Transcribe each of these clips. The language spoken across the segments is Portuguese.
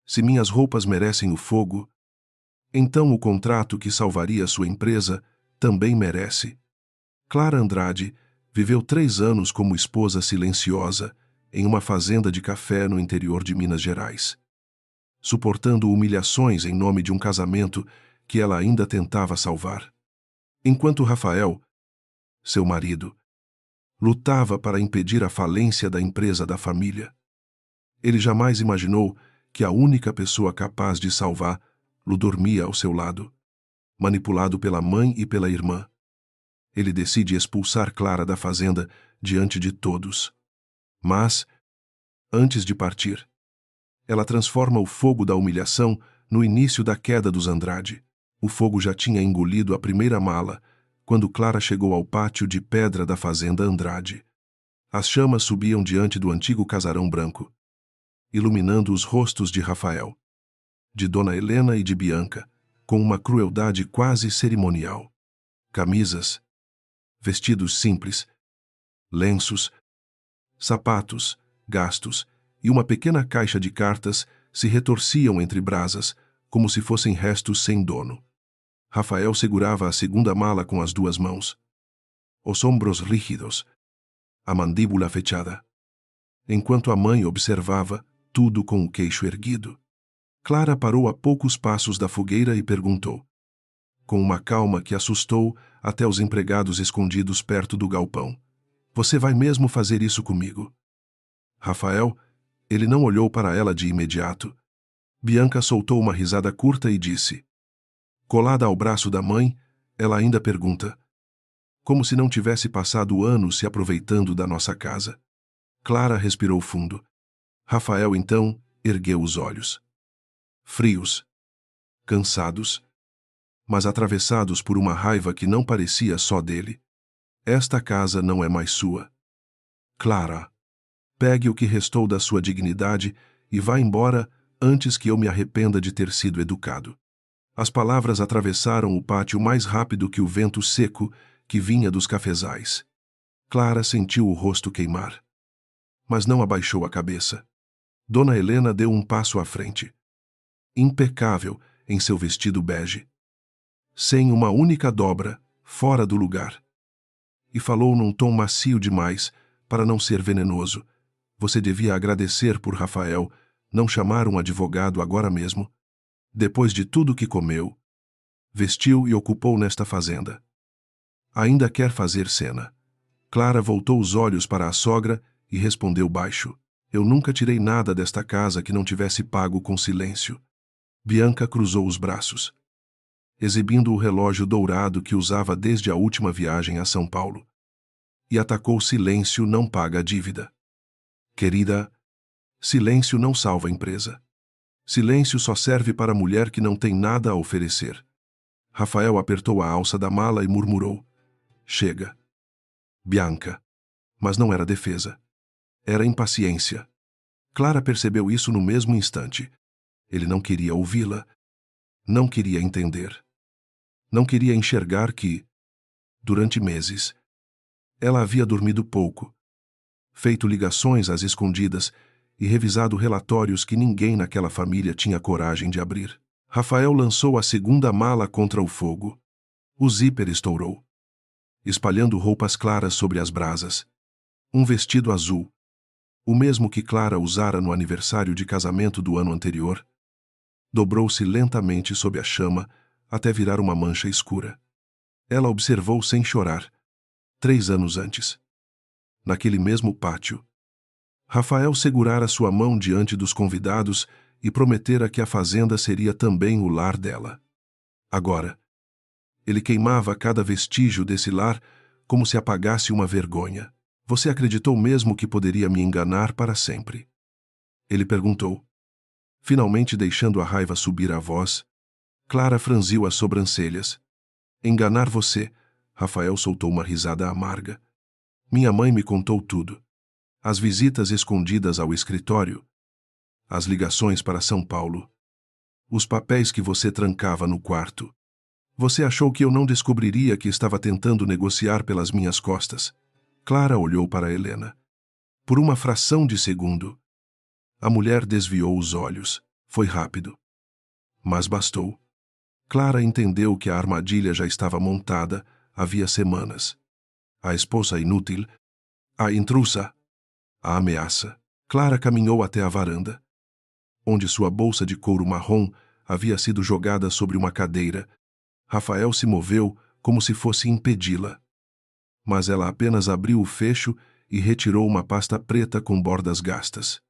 Se minhas roupas merecem o fogo, então o contrato que salvaria sua empresa também merece. Clara Andrade viveu 3 anos como esposa silenciosa em uma fazenda de café no interior de Minas Gerais, suportando humilhações em nome de um casamento que ela ainda tentava salvar. Enquanto Rafael, seu marido, lutava para impedir a falência da empresa da família. Ele jamais imaginou que a única pessoa capaz de salvá-lo dormia ao seu lado, manipulado pela mãe e pela irmã. Ele decide expulsar Clara da fazenda diante de todos. Mas, antes de partir, ela transforma o fogo da humilhação no início da queda dos Andrade. O fogo já tinha engolido a primeira mala quando Clara chegou ao pátio de pedra da fazenda Andrade. As chamas subiam diante do antigo casarão branco, iluminando os rostos de Rafael, de Dona Helena e de Bianca, com uma crueldade quase cerimonial. Camisas, vestidos simples, lenços, sapatos, gastos e uma pequena caixa de cartas se retorciam entre brasas, como se fossem restos sem dono. Rafael segurava a segunda mala com as 2 mãos, os ombros rígidos, a mandíbula fechada, enquanto a mãe observava tudo com o queixo erguido. Clara parou a poucos passos da fogueira e perguntou, com uma calma que assustou até os empregados escondidos perto do galpão: "Você vai mesmo fazer isso comigo?" Rafael, ele não olhou para ela de imediato. Bianca soltou uma risada curta e disse, colada ao braço da mãe, ela ainda pergunta, como se não tivesse passado anos se aproveitando da nossa casa. Clara respirou fundo. Rafael, então, ergueu os olhos. Frios, cansados, mas atravessados por uma raiva que não parecia só dele. Esta casa não é mais sua. Clara, pegue o que restou da sua dignidade e vá embora antes que eu me arrependa de ter sido educado. As palavras atravessaram o pátio mais rápido que o vento seco que vinha dos cafezais. Clara sentiu o rosto queimar, mas não abaixou a cabeça. Dona Helena deu um passo à frente, impecável em seu vestido bege, sem uma única dobra, fora do lugar. E falou num tom macio demais para não ser venenoso. Você devia agradecer por Rafael não chamar um advogado agora mesmo, depois de tudo que comeu, vestiu e ocupou nesta fazenda. Ainda quer fazer cena. Clara voltou os olhos para a sogra e respondeu baixo, eu nunca tirei nada desta casa que não tivesse pago com silêncio. Bianca cruzou os braços, exibindo o relógio dourado que usava desde a última viagem a São Paulo. E atacou silêncio não paga a dívida. Querida, silêncio não salva a empresa. Silêncio só serve para a mulher que não tem nada a oferecer. Rafael apertou a alça da mala e murmurou, chega. Bianca. Mas não era defesa. Era impaciência. Clara percebeu isso no mesmo instante. Ele não queria ouvi-la. Não queria entender. Não queria enxergar que, durante meses, ela havia dormido pouco, feito ligações às escondidas e revisado relatórios que ninguém naquela família tinha coragem de abrir. Rafael lançou a segunda mala contra o fogo. O zíper estourou, espalhando roupas claras sobre as brasas. Um vestido azul, o mesmo que Clara usara no aniversário de casamento do ano anterior, dobrou-se lentamente sob a chama até virar uma mancha escura. Ela observou sem chorar, 3 anos antes. Naquele mesmo pátio, Rafael segurara sua mão diante dos convidados e prometera que a fazenda seria também o lar dela. Agora, ele queimava cada vestígio desse lar como se apagasse uma vergonha. Você acreditou mesmo que poderia me enganar para sempre? Ele perguntou, finalmente deixando a raiva subir à voz. Clara franziu as sobrancelhas. Enganar você? Rafael soltou uma risada amarga. Minha mãe me contou tudo. As visitas escondidas ao escritório, as ligações para São Paulo, os papéis que você trancava no quarto. Você achou que eu não descobriria que estava tentando negociar pelas minhas costas? Clara olhou para Helena. Por uma fração de segundo, a mulher desviou os olhos. Foi rápido. Mas bastou. Clara entendeu que a armadilha já estava montada havia semanas. A esposa inútil, a intrusa, a ameaça. Clara caminhou até a varanda, onde sua bolsa de couro marrom havia sido jogada sobre uma cadeira. Rafael se moveu como se fosse impedi-la. Mas ela apenas abriu o fecho e retirou uma pasta preta com bordas gastas.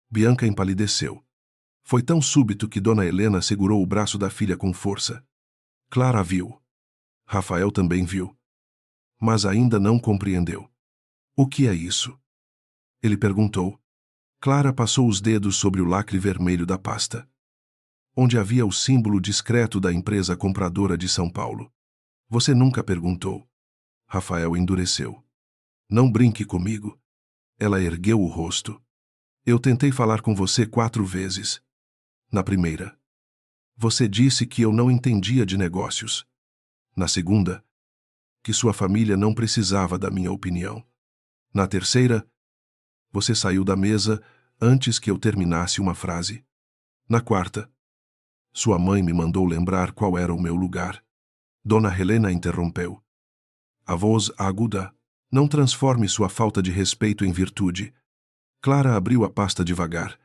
Bianca empalideceu. Foi tão súbito que Dona Helena segurou o braço da filha com força. Clara viu. Rafael também viu. Mas ainda não compreendeu. O que é isso? Ele perguntou. Clara passou os dedos sobre o lacre vermelho da pasta, onde havia o símbolo discreto da empresa compradora de São Paulo. Você nunca perguntou. Rafael endureceu. Não brinque comigo. Ela ergueu o rosto. Eu tentei falar com você 4 vezes. Na primeira, você disse que eu não entendia de negócios. Na segunda, que sua família não precisava da minha opinião. Na terceira, você saiu da mesa antes que eu terminasse uma frase. Na quarta, sua mãe me mandou lembrar qual era o meu lugar. Dona Helena interrompeu. A voz aguda. Não transforme sua falta de respeito em virtude. Clara abriu a pasta devagar.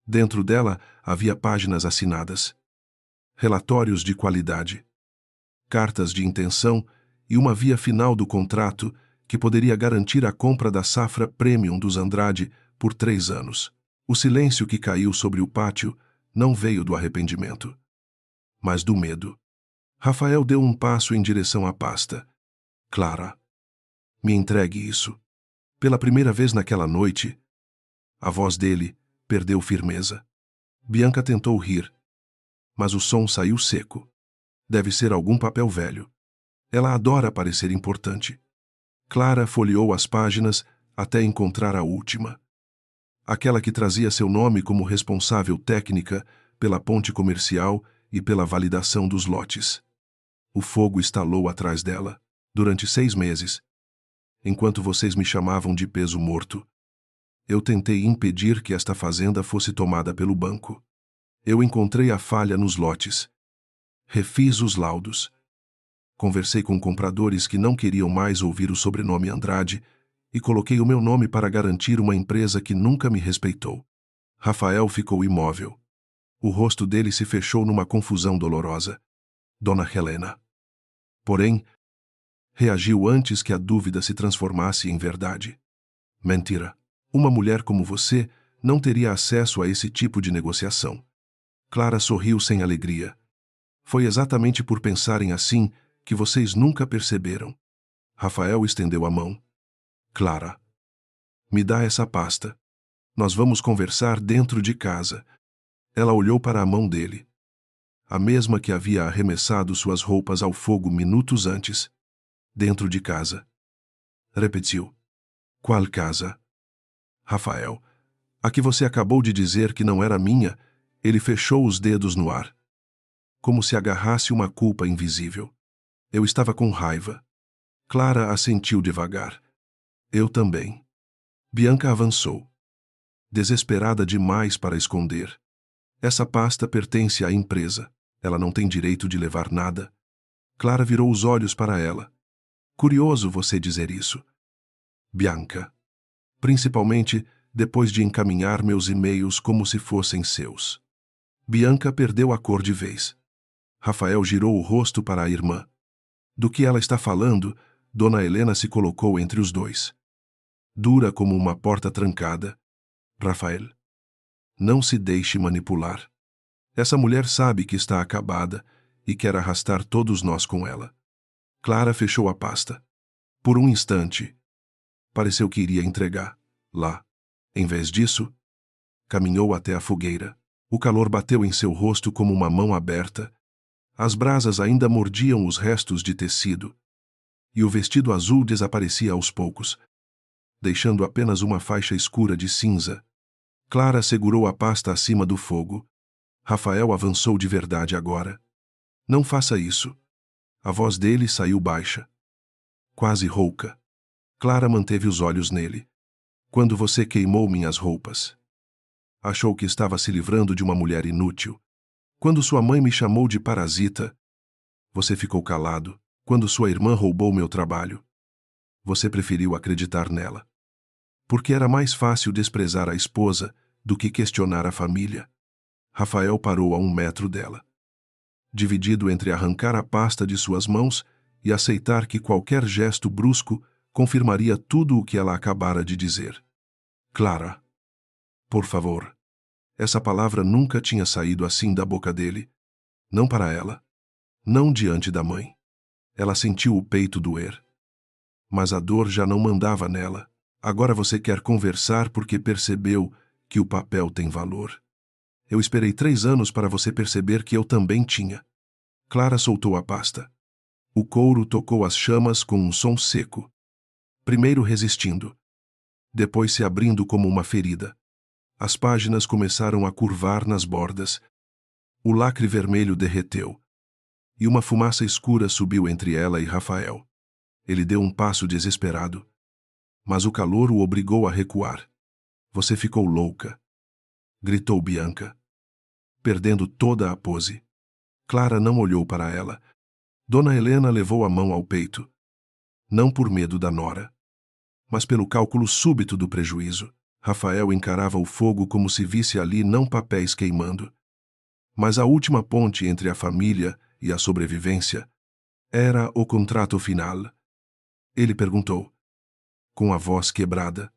Dentro dela havia páginas assinadas. Relatórios de qualidade. Cartas de intenção e uma via final do contrato que poderia garantir a compra da safra premium dos Andrade por 3 anos. O silêncio que caiu sobre o pátio não veio do arrependimento, mas do medo. Rafael deu um passo em direção à pasta. Clara, me entregue isso. Pela primeira vez naquela noite, a voz dele perdeu firmeza. Bianca tentou rir, mas o som saiu seco. Deve ser algum papel velho. Ela adora parecer importante. Clara folheou as páginas até encontrar a última. Aquela que trazia seu nome como responsável técnica pela ponte comercial e pela validação dos lotes. O fogo estalou atrás dela, durante 6 meses. Enquanto vocês me chamavam de peso morto, eu tentei impedir que esta fazenda fosse tomada pelo banco. Eu encontrei a falha nos lotes. Refiz os laudos. Conversei com compradores que não queriam mais ouvir o sobrenome Andrade e coloquei o meu nome para garantir uma empresa que nunca me respeitou. Rafael ficou imóvel. O rosto dele se fechou numa confusão dolorosa. Dona Helena. Porém, reagiu antes que a dúvida se transformasse em verdade. Mentira. Uma mulher como você não teria acesso a esse tipo de negociação. Clara sorriu sem alegria. Foi exatamente por pensarem assim que vocês nunca perceberam. Rafael estendeu a mão. Clara, me dá essa pasta. Nós vamos conversar dentro de casa. Ela olhou para a mão dele. A mesma que havia arremessado suas roupas ao fogo minutos antes. Dentro de casa. Repetiu. Qual casa? Rafael, a que você acabou de dizer que não era minha. Ele fechou os dedos no ar, como se agarrasse uma culpa invisível. Eu estava com raiva. Clara assentiu devagar. Eu também. Bianca avançou, desesperada demais para esconder. Essa pasta pertence à empresa. Ela não tem direito de levar nada. Clara virou os olhos para ela. Curioso você dizer isso. Bianca. Principalmente depois de encaminhar meus e-mails como se fossem seus. Bianca perdeu a cor de vez. Rafael girou o rosto para a irmã. Do que ela está falando, Dona Helena se colocou entre os dois. Dura como uma porta trancada. Rafael, não se deixe manipular. Essa mulher sabe que está acabada e quer arrastar todos nós com ela. Clara fechou a pasta. Por um instante, pareceu que iria entregar. Lá. Em vez disso, caminhou até a fogueira. O calor bateu em seu rosto como uma mão aberta. As brasas ainda mordiam os restos de tecido. E o vestido azul desaparecia aos poucos, deixando apenas uma faixa escura de cinza. Clara segurou a pasta acima do fogo. Rafael avançou de verdade agora. Não faça isso. A voz dele saiu baixa, quase rouca. Clara manteve os olhos nele. Quando você queimou minhas roupas. Achou que estava se livrando de uma mulher inútil. Quando sua mãe me chamou de parasita, você ficou calado. Quando sua irmã roubou meu trabalho, você preferiu acreditar nela. Porque era mais fácil desprezar a esposa do que questionar a família. Rafael parou a 1 metro dela, dividido entre arrancar a pasta de suas mãos e aceitar que qualquer gesto brusco confirmaria tudo o que ela acabara de dizer. Clara. Por favor. Essa palavra nunca tinha saído assim da boca dele. Não para ela. Não diante da mãe. Ela sentiu o peito doer. Mas a dor já não mandava nela. Agora você quer conversar porque percebeu que o papel tem valor. Eu esperei 3 anos para você perceber que eu também tinha. Clara soltou a pasta. O couro tocou as chamas com um som seco. Primeiro resistindo. Depois se abrindo como uma ferida. As páginas começaram a curvar nas bordas. O lacre vermelho derreteu. E uma fumaça escura subiu entre ela e Rafael. Ele deu um passo desesperado. Mas o calor o obrigou a recuar. Você ficou louca, gritou Bianca, perdendo toda a pose. Clara não olhou para ela. Dona Helena levou a mão ao peito. Não por medo da nora, mas pelo cálculo súbito do prejuízo. Rafael encarava o fogo como se visse ali não papéis queimando, mas a última ponte entre a família e a sobrevivência. Era o contrato final. Ele perguntou, com a voz quebrada.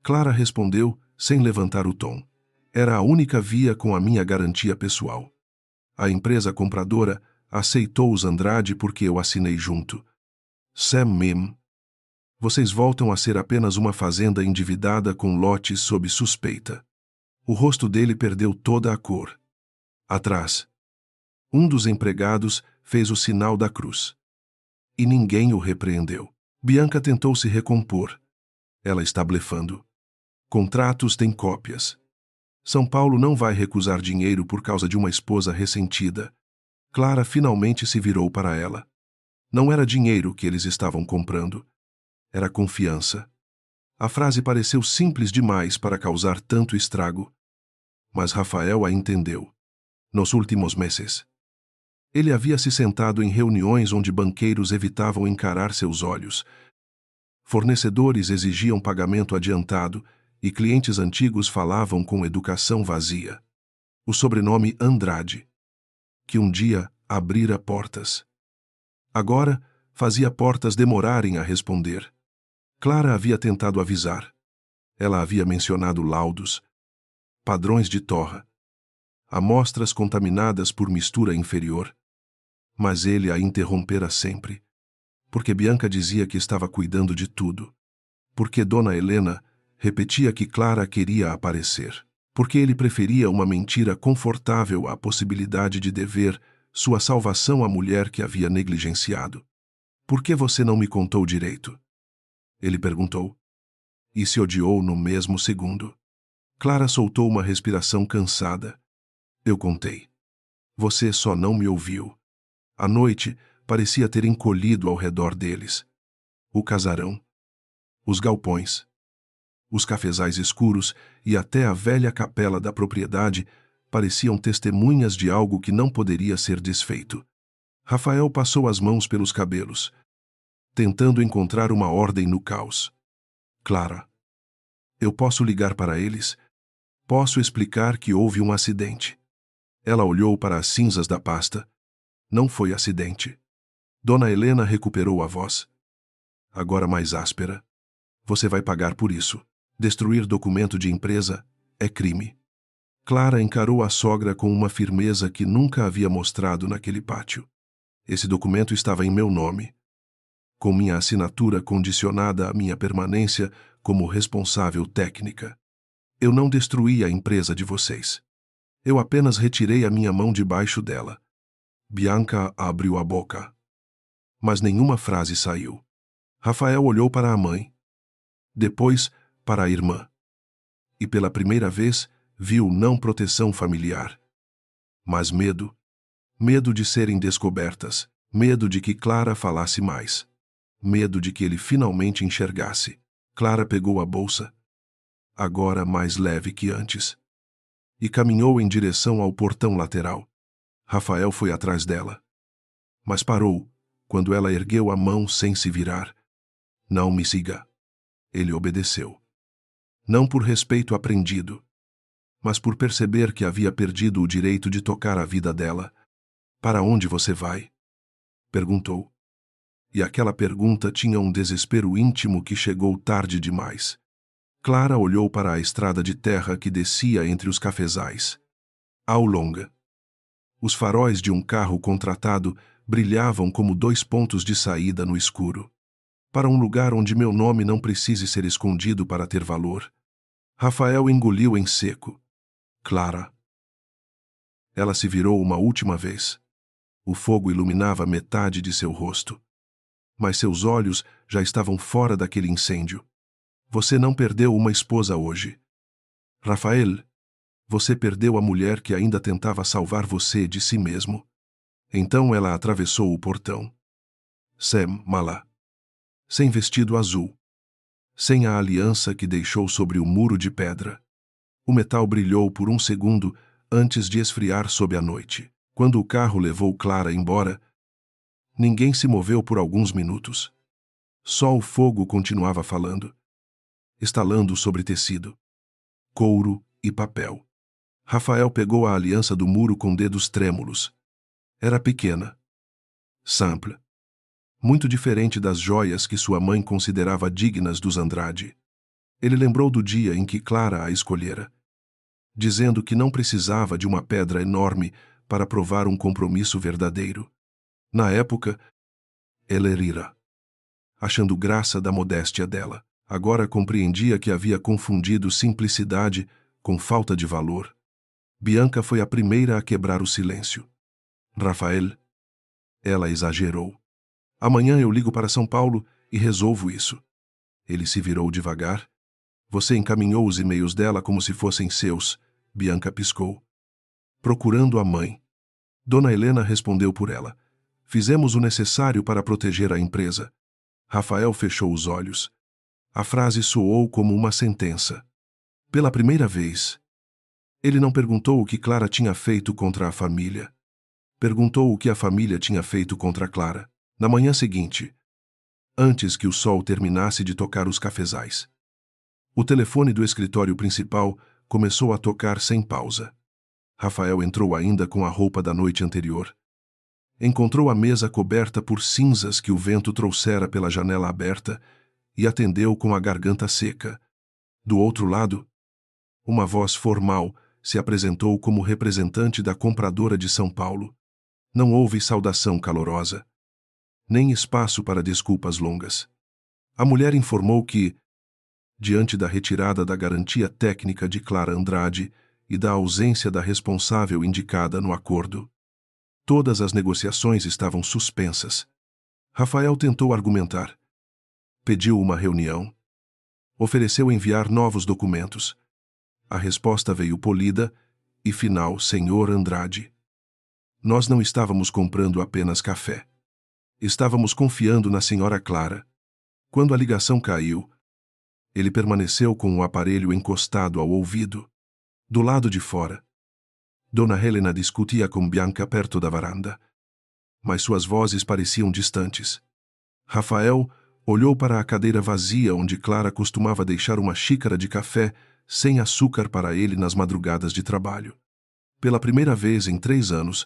Clara respondeu, sem levantar o tom. Era a única via com a minha garantia pessoal. A empresa compradora aceitou os Andrade porque eu assinei junto. Sam Mim. Vocês voltam a ser apenas uma fazenda endividada com lotes sob suspeita. O rosto dele perdeu toda a cor. Atrás. Um dos empregados fez o sinal da cruz. E ninguém o repreendeu. Bianca tentou se recompor. Ela está blefando. Contratos têm cópias. São Paulo não vai recusar dinheiro por causa de uma esposa ressentida. Clara finalmente se virou para ela. Não era dinheiro que eles estavam comprando. Era confiança. A frase pareceu simples demais para causar tanto estrago. Mas Rafael a entendeu. Nos últimos meses, ele havia se sentado em reuniões onde banqueiros evitavam encarar seus olhos. Fornecedores exigiam pagamento adiantado e clientes antigos falavam com educação vazia. O sobrenome Andrade, que um dia abrira portas, agora fazia portas demorarem a responder. Clara havia tentado avisar. Ela havia mencionado laudos, padrões de torra, amostras contaminadas por mistura inferior. Mas ele a interrompera sempre. Porque Bianca dizia que estava cuidando de tudo. Porque Dona Helena repetia que Clara queria aparecer. Porque ele preferia uma mentira confortável à possibilidade de dever sua salvação à mulher que havia negligenciado. Por que você não me contou direito? Ele perguntou. E se odiou no mesmo segundo. Clara soltou uma respiração cansada. Eu contei. Você só não me ouviu. A noite parecia ter encolhido ao redor deles. O casarão, os galpões, os cafezais escuros e até a velha capela da propriedade pareciam testemunhas de algo que não poderia ser desfeito. Rafael passou as mãos pelos cabelos, tentando encontrar uma ordem no caos. Clara, eu posso ligar para eles? Posso explicar que houve um acidente. Ela olhou para as cinzas da pasta. Não foi acidente. Dona Helena recuperou a voz. Agora mais áspera. Você vai pagar por isso. Destruir documento de empresa é crime. Clara encarou a sogra com uma firmeza que nunca havia mostrado naquele pátio. Esse documento estava em meu nome, com minha assinatura condicionada à minha permanência como responsável técnica. Eu não destruí a empresa de vocês. Eu apenas retirei a minha mão debaixo dela. Bianca abriu a boca. Mas nenhuma frase saiu. Rafael olhou para a mãe. Depois, para a irmã. E pela primeira vez, viu não proteção familiar, mas medo. Medo de serem descobertas. Medo de que Clara falasse mais. Medo de que ele finalmente enxergasse. Clara pegou a bolsa. Agora mais leve que antes. e caminhou em direção ao portão lateral. Rafael foi atrás dela. Mas parou, quando ela ergueu a mão sem se virar. Não me siga. Ele obedeceu. Não por respeito aprendido, mas por perceber que havia perdido o direito de tocar a vida dela. Para onde você vai? Perguntou. E aquela pergunta tinha um desespero íntimo que chegou tarde demais. Clara olhou para a estrada de terra que descia entre os cafezais. Ao longa. Os faróis de um carro contratado brilhavam como 2 pontos de saída no escuro. Para um lugar onde meu nome não precise ser escondido para ter valor. Rafael engoliu em seco. Clara. Ela se virou uma última vez. O fogo iluminava metade de seu rosto. Mas seus olhos já estavam fora daquele incêndio. Você não perdeu uma esposa hoje. Rafael, você perdeu a mulher que ainda tentava salvar você de si mesmo. Então ela atravessou o portão. Sem mala. Sem vestido azul. Sem a aliança que deixou sobre o muro de pedra. O metal brilhou por um segundo antes de esfriar sob a noite. Quando o carro levou Clara embora, ninguém se moveu por alguns minutos. Só o fogo continuava falando, estalando sobre tecido, couro e papel. Rafael pegou a aliança do muro com dedos trêmulos. Era pequena. Simple. Muito diferente das joias que sua mãe considerava dignas dos Andrade. Ele lembrou do dia em que Clara a escolhera, dizendo que não precisava de uma pedra enorme para provar um compromisso verdadeiro. Na época, ela rira, achando graça da modéstia dela. Agora compreendia que havia confundido simplicidade com falta de valor. Bianca foi a primeira a quebrar o silêncio. Rafael, ela exagerou. Amanhã eu ligo para São Paulo e resolvo isso. Ele se virou devagar. Você encaminhou os e-mails dela como se fossem seus. Bianca piscou. Procurando a mãe. Dona Helena respondeu por ela. Fizemos o necessário para proteger a empresa. Rafael fechou os olhos. A frase soou como uma sentença. Pela primeira vez. Ele não perguntou o que Clara tinha feito contra a família. Perguntou o que a família tinha feito contra Clara. Na manhã seguinte, antes que o sol terminasse de tocar os cafezais. O telefone do escritório principal começou a tocar sem pausa. Rafael entrou ainda com a roupa da noite anterior. Encontrou a mesa coberta por cinzas que o vento trouxera pela janela aberta e atendeu com a garganta seca. Do outro lado, uma voz formal se apresentou como representante da compradora de São Paulo. Não houve saudação calorosa, nem espaço para desculpas longas. A mulher informou que, diante da retirada da garantia técnica de Clara Andrade e da ausência da responsável indicada no acordo, todas as negociações estavam suspensas. Rafael tentou argumentar. Pediu uma reunião. Ofereceu enviar novos documentos. A resposta veio polida e final, Senhor Andrade. Nós não estávamos comprando apenas café. Estávamos confiando na senhora Clara. Quando a ligação caiu, ele permaneceu com o aparelho encostado ao ouvido. Do lado de fora, Dona Helena discutia com Bianca perto da varanda. Mas suas vozes pareciam distantes. Rafael olhou para a cadeira vazia onde Clara costumava deixar uma xícara de café sem açúcar para ele nas madrugadas de trabalho. Pela primeira vez em 3 anos,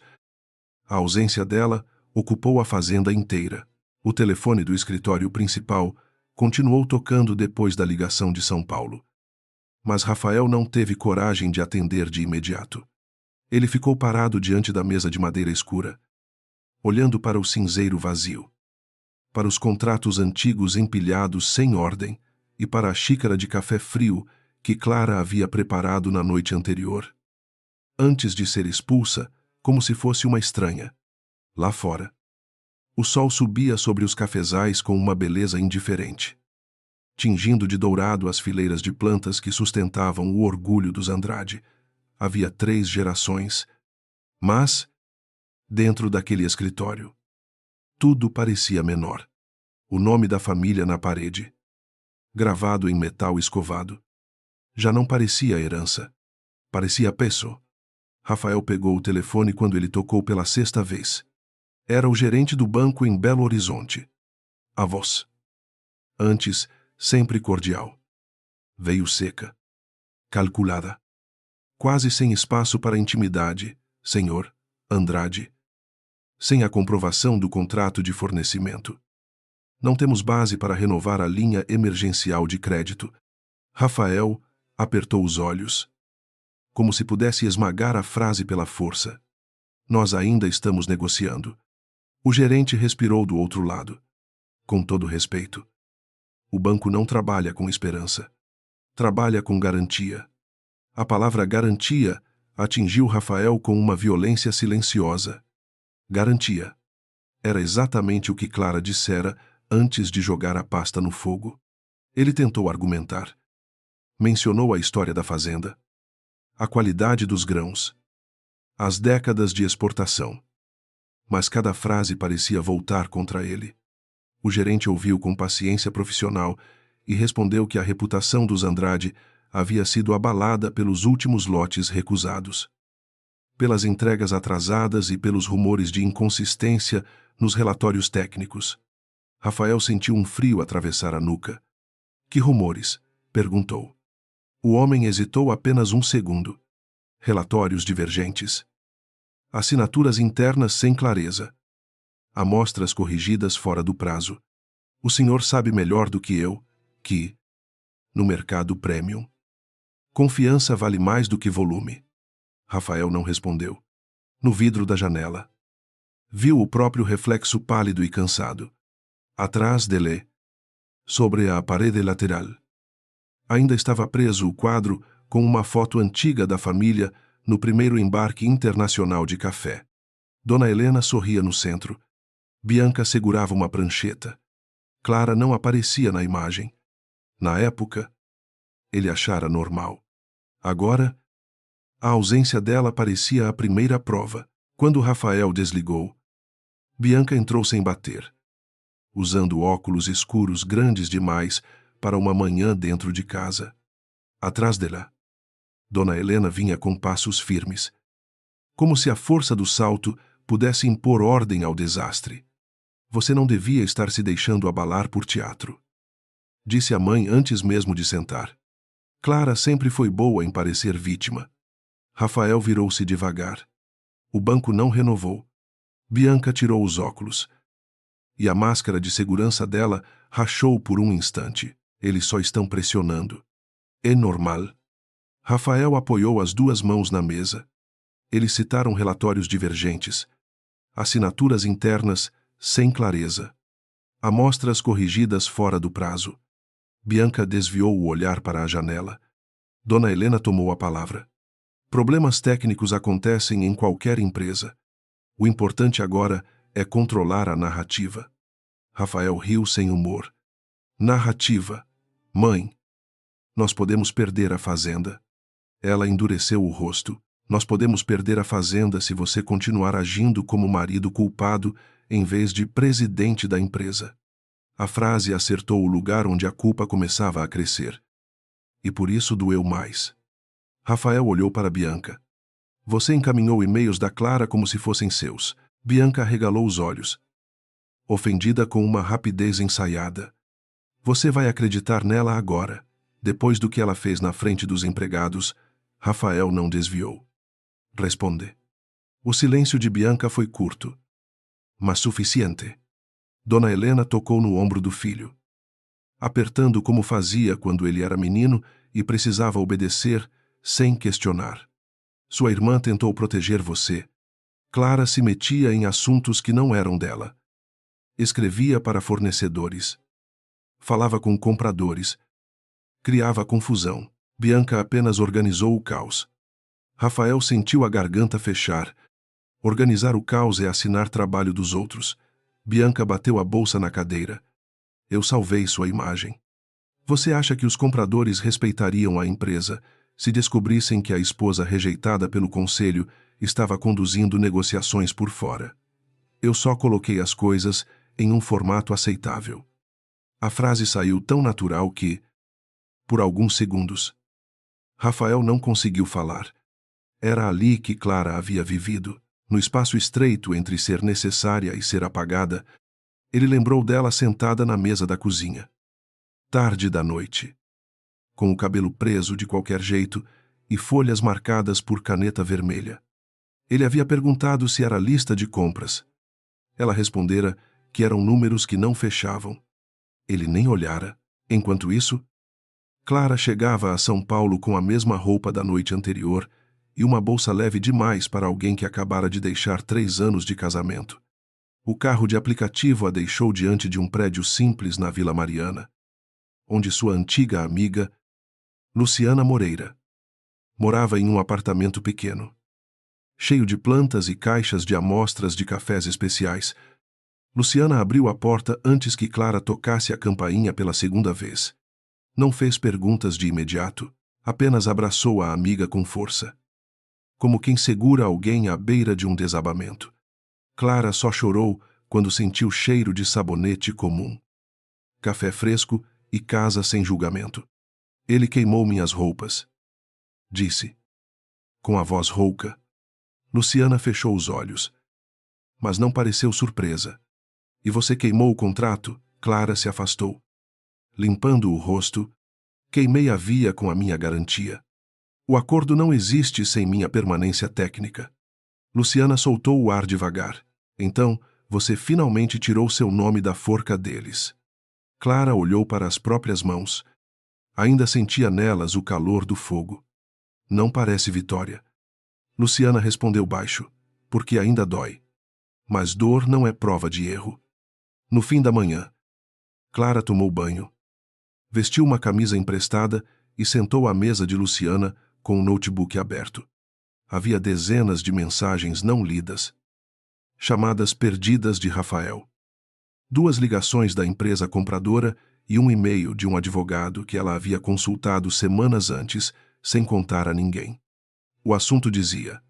a ausência dela ocupou a fazenda inteira. O telefone do escritório principal continuou tocando depois da ligação de São Paulo. Mas Rafael não teve coragem de atender de imediato. Ele ficou parado diante da mesa de madeira escura, olhando para o cinzeiro vazio, para os contratos antigos empilhados sem ordem e para a xícara de café frio que Clara havia preparado na noite anterior, antes de ser expulsa, como se fosse uma estranha. Lá fora, o sol subia sobre os cafezais com uma beleza indiferente, tingindo de dourado as fileiras de plantas que sustentavam o orgulho dos Andrade. Havia 3 gerações, mas, dentro daquele escritório, tudo parecia menor. O nome da família na parede, gravado em metal escovado, já não parecia herança. Parecia peso. Rafael pegou o telefone quando ele tocou pela sexta vez. Era o gerente do banco em Belo Horizonte. A voz. Antes, sempre cordial. Veio seca. Calculada. Quase sem espaço para intimidade, senhor Andrade. Sem a comprovação do contrato de fornecimento. Não temos base para renovar a linha emergencial de crédito. Rafael apertou os olhos. Como se pudesse esmagar a frase pela força. Nós ainda estamos negociando. O gerente respirou do outro lado. Com todo respeito. O banco não trabalha com esperança. Trabalha com garantia. A palavra garantia atingiu Rafael com uma violência silenciosa. Garantia. Era exatamente o que Clara dissera antes de jogar a pasta no fogo. Ele tentou argumentar. Mencionou a história da fazenda. A qualidade dos grãos. As décadas de exportação. Mas cada frase parecia voltar contra ele. O gerente ouviu com paciência profissional e respondeu que a reputação dos Andrade havia sido abalada pelos últimos lotes recusados. Pelas entregas atrasadas e pelos rumores de inconsistência nos relatórios técnicos. Rafael sentiu um frio atravessar a nuca. Que rumores? Perguntou. O homem hesitou apenas um segundo. Relatórios divergentes. Assinaturas internas sem clareza. Amostras corrigidas fora do prazo. O senhor sabe melhor do que eu que, no mercado premium, confiança vale mais do que volume. Rafael não respondeu. No vidro da janela. Viu o próprio reflexo pálido e cansado. Atrás dele. Sobre a parede lateral. Ainda estava preso o quadro com uma foto antiga da família no primeiro embarque internacional de café. Dona Helena sorria no centro. Bianca segurava uma prancheta. Clara não aparecia na imagem. Na época, ele achara normal. Agora, a ausência dela parecia a primeira prova. Quando Rafael desligou, Bianca entrou sem bater, usando óculos escuros grandes demais para uma manhã dentro de casa. Atrás dela, Dona Helena vinha com passos firmes, como se a força do salto pudesse impor ordem ao desastre. Você não devia estar se deixando abalar por teatro, disse a mãe antes mesmo de sentar. Clara sempre foi boa em parecer vítima. Rafael virou-se devagar. O banco não renovou. Bianca tirou os óculos. E a máscara de segurança dela rachou por um instante. Eles só estão pressionando. É normal. Rafael apoiou as duas mãos na mesa. Eles citaram relatórios divergentes. Assinaturas internas sem clareza. Amostras corrigidas fora do prazo. Bianca desviou o olhar para a janela. Dona Helena tomou a palavra. Problemas técnicos acontecem em qualquer empresa. O importante agora é controlar a narrativa. Rafael riu sem humor. Narrativa. Mãe. Nós podemos perder a fazenda. Ela endureceu o rosto. Nós podemos perder a fazenda se você continuar agindo como marido culpado em vez de presidente da empresa. A frase acertou o lugar onde a culpa começava a crescer. E por isso doeu mais. Rafael olhou para Bianca. Você encaminhou e-mails da Clara como se fossem seus. Bianca arregalou os olhos. Ofendida com uma rapidez ensaiada. Você vai acreditar nela agora. Depois do que ela fez na frente dos empregados, Rafael não desviou. Responde. O silêncio de Bianca foi curto, mas suficiente. Dona Helena tocou no ombro do filho, apertando como fazia quando ele era menino e precisava obedecer sem questionar. Sua irmã tentou proteger você. Clara se metia em assuntos que não eram dela. Escrevia para fornecedores. Falava com compradores. Criava confusão. Bianca apenas organizou o caos. Rafael sentiu a garganta fechar. Organizar o caos é assinar trabalho dos outros. Bianca bateu a bolsa na cadeira. Eu salvei sua imagem. Você acha que os compradores respeitariam a empresa se descobrissem que a esposa rejeitada pelo conselho estava conduzindo negociações por fora? Eu só coloquei as coisas em um formato aceitável. A frase saiu tão natural que, por alguns segundos, Rafael não conseguiu falar. Era ali que Clara havia vivido, no espaço estreito entre ser necessária e ser apagada. Ele lembrou dela sentada na mesa da cozinha. Tarde da noite. Com o cabelo preso de qualquer jeito e folhas marcadas por caneta vermelha. Ele havia perguntado se era lista de compras. Ela respondera que eram números que não fechavam. Ele nem olhara. Enquanto isso, Clara chegava a São Paulo com a mesma roupa da noite anterior e uma bolsa leve demais para alguém que acabara de deixar 3 anos de casamento. O carro de aplicativo a deixou diante de um prédio simples na Vila Mariana, onde sua antiga amiga, Luciana Moreira, morava em um apartamento pequeno, cheio de plantas e caixas de amostras de cafés especiais. Luciana abriu a porta antes que Clara tocasse a campainha pela segunda vez. Não fez perguntas de imediato, apenas abraçou a amiga com força, como quem segura alguém à beira de um desabamento. Clara só chorou quando sentiu cheiro de sabonete comum, café fresco e casa sem julgamento. Ele queimou minhas roupas, disse, com a voz rouca. Luciana fechou os olhos, mas não pareceu surpresa. E você queimou o contrato? Clara se afastou. Limpando o rosto, queimei a via com a minha garantia. O acordo não existe sem minha permanência técnica. Luciana soltou o ar devagar. Então, você finalmente tirou seu nome da forca deles. Clara olhou para as próprias mãos. Ainda sentia nelas o calor do fogo. Não parece vitória. Luciana respondeu baixo, porque ainda dói. Mas dor não é prova de erro. No fim da manhã, Clara tomou banho. Vestiu uma camisa emprestada e sentou à mesa de Luciana com o notebook aberto. Havia dezenas de mensagens não lidas. Chamadas perdidas de Rafael. 2 ligações da empresa compradora e um e-mail de um advogado que ela havia consultado semanas antes, sem contar a ninguém. O assunto dizia: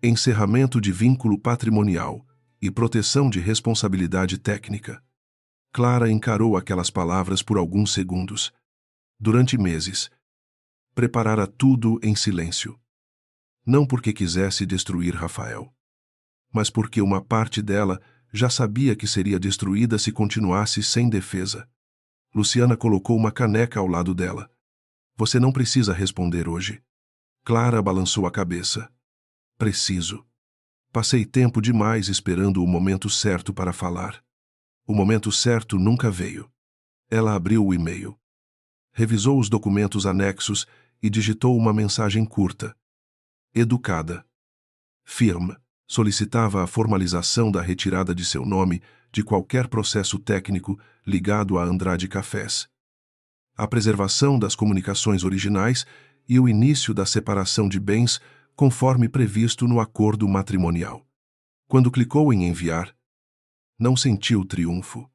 encerramento de vínculo patrimonial e proteção de responsabilidade técnica. Clara encarou aquelas palavras por alguns segundos. Durante meses, preparara tudo em silêncio. Não porque quisesse destruir Rafael, mas porque uma parte dela já sabia que seria destruída se continuasse sem defesa. Luciana colocou uma caneca ao lado dela. Você não precisa responder hoje. Clara balançou a cabeça. Preciso. Passei tempo demais esperando o momento certo para falar. O momento certo nunca veio. Ela abriu o e-mail. Revisou os documentos anexos e digitou uma mensagem curta. Educada. Firme. Solicitava a formalização da retirada de seu nome de qualquer processo técnico ligado a Andrade Cafés. A preservação das comunicações originais e o início da separação de bens conforme previsto no acordo matrimonial. Quando clicou em enviar, não sentiu triunfo.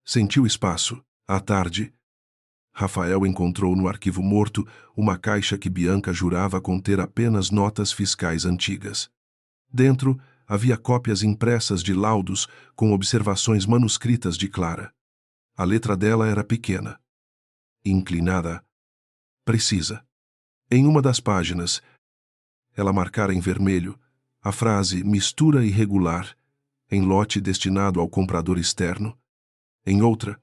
Sentiu espaço. À tarde, Rafael encontrou no arquivo morto uma caixa que Bianca jurava conter apenas notas fiscais antigas. Dentro, havia cópias impressas de laudos com observações manuscritas de Clara. A letra dela era pequena, inclinada, precisa. Em uma das páginas, ela marcara em vermelho a frase mistura irregular em lote destinado ao comprador externo. Em outra,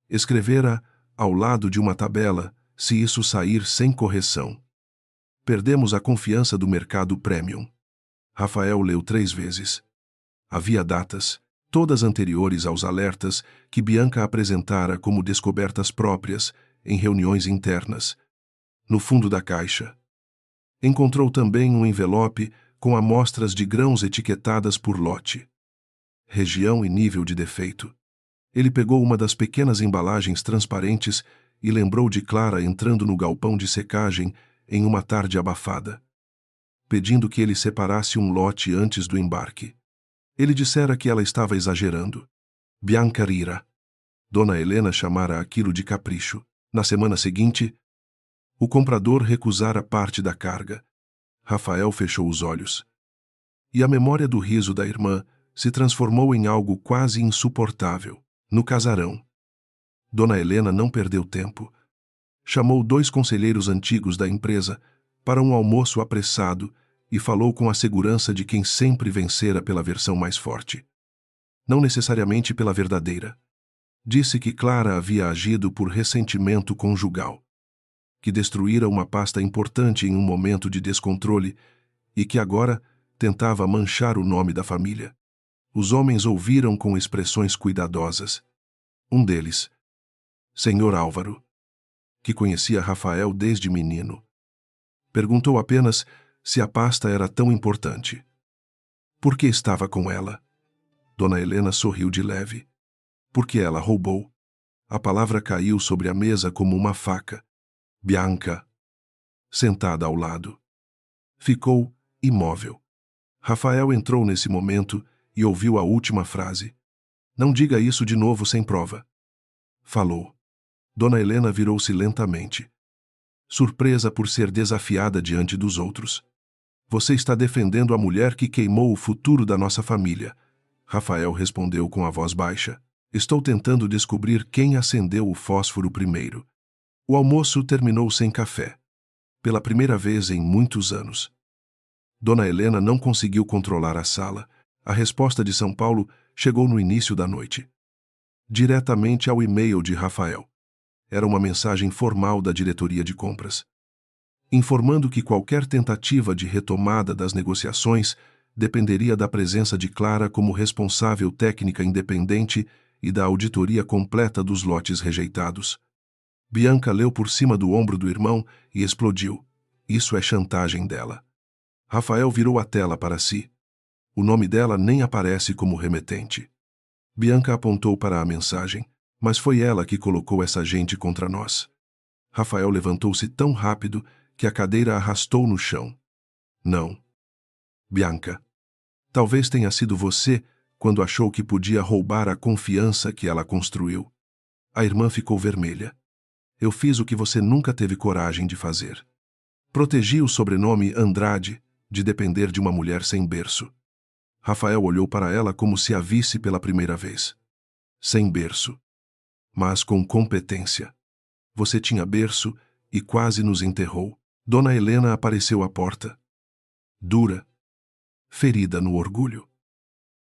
escrevera ao lado de uma tabela se isso sair sem correção. Perdemos a confiança do mercado premium. Rafael leu 3 vezes. Havia datas, todas anteriores aos alertas que Bianca apresentara como descobertas próprias em reuniões internas. No fundo da caixa, encontrou também um envelope com amostras de grãos etiquetadas por lote, região e nível de defeito. Ele pegou uma das pequenas embalagens transparentes e lembrou de Clara entrando no galpão de secagem em uma tarde abafada, pedindo que ele separasse um lote antes do embarque. Ele dissera que ela estava exagerando. Bianca rira. Dona Helena chamara aquilo de capricho. Na semana seguinte, o comprador recusara parte da carga. Rafael fechou os olhos. E a memória do riso da irmã se transformou em algo quase insuportável. No casarão, Dona Helena não perdeu tempo. Chamou 2 conselheiros antigos da empresa para um almoço apressado e falou com a segurança de quem sempre vencera pela versão mais forte. Não necessariamente pela verdadeira. Disse que Clara havia agido por ressentimento conjugal, que destruíra uma pasta importante em um momento de descontrole e que agora tentava manchar o nome da família. Os homens ouviram com expressões cuidadosas. Um deles, Senhor Álvaro, que conhecia Rafael desde menino, perguntou apenas se a pasta era tão importante. Por que estava com ela? Dona Helena sorriu de leve. Porque ela roubou. A palavra caiu sobre a mesa como uma faca. Bianca, sentada ao lado, ficou imóvel. Rafael entrou nesse momento e ouviu a última frase. Não diga isso de novo sem prova. Falou. Dona Helena virou-se lentamente, surpresa por ser desafiada diante dos outros. Você está defendendo a mulher que queimou o futuro da nossa família. Rafael respondeu com a voz baixa. Estou tentando descobrir quem acendeu o fósforo primeiro. O almoço terminou sem café. Pela primeira vez em muitos anos. Dona Helena não conseguiu controlar a sala. A resposta de São Paulo chegou no início da noite. Diretamente ao e-mail de Rafael. Era uma mensagem formal da diretoria de compras, informando que qualquer tentativa de retomada das negociações dependeria da presença de Clara como responsável técnica independente e da auditoria completa dos lotes rejeitados. Bianca leu por cima do ombro do irmão e explodiu. Isso é chantagem dela. Rafael virou a tela para si. O nome dela nem aparece como remetente. Bianca apontou para a mensagem, mas foi ela que colocou essa gente contra nós. Rafael levantou-se tão rápido que a cadeira arrastou no chão. Não. Bianca. Talvez tenha sido você quando achou que podia roubar a confiança que ela construiu. A irmã ficou vermelha. Eu fiz o que você nunca teve coragem de fazer. Protegi o sobrenome Andrade de depender de uma mulher sem berço. Rafael olhou para ela como se a visse pela primeira vez. Sem berço. Mas com competência. Você tinha berço e quase nos enterrou. Dona Helena apareceu à porta. Dura. Ferida no orgulho.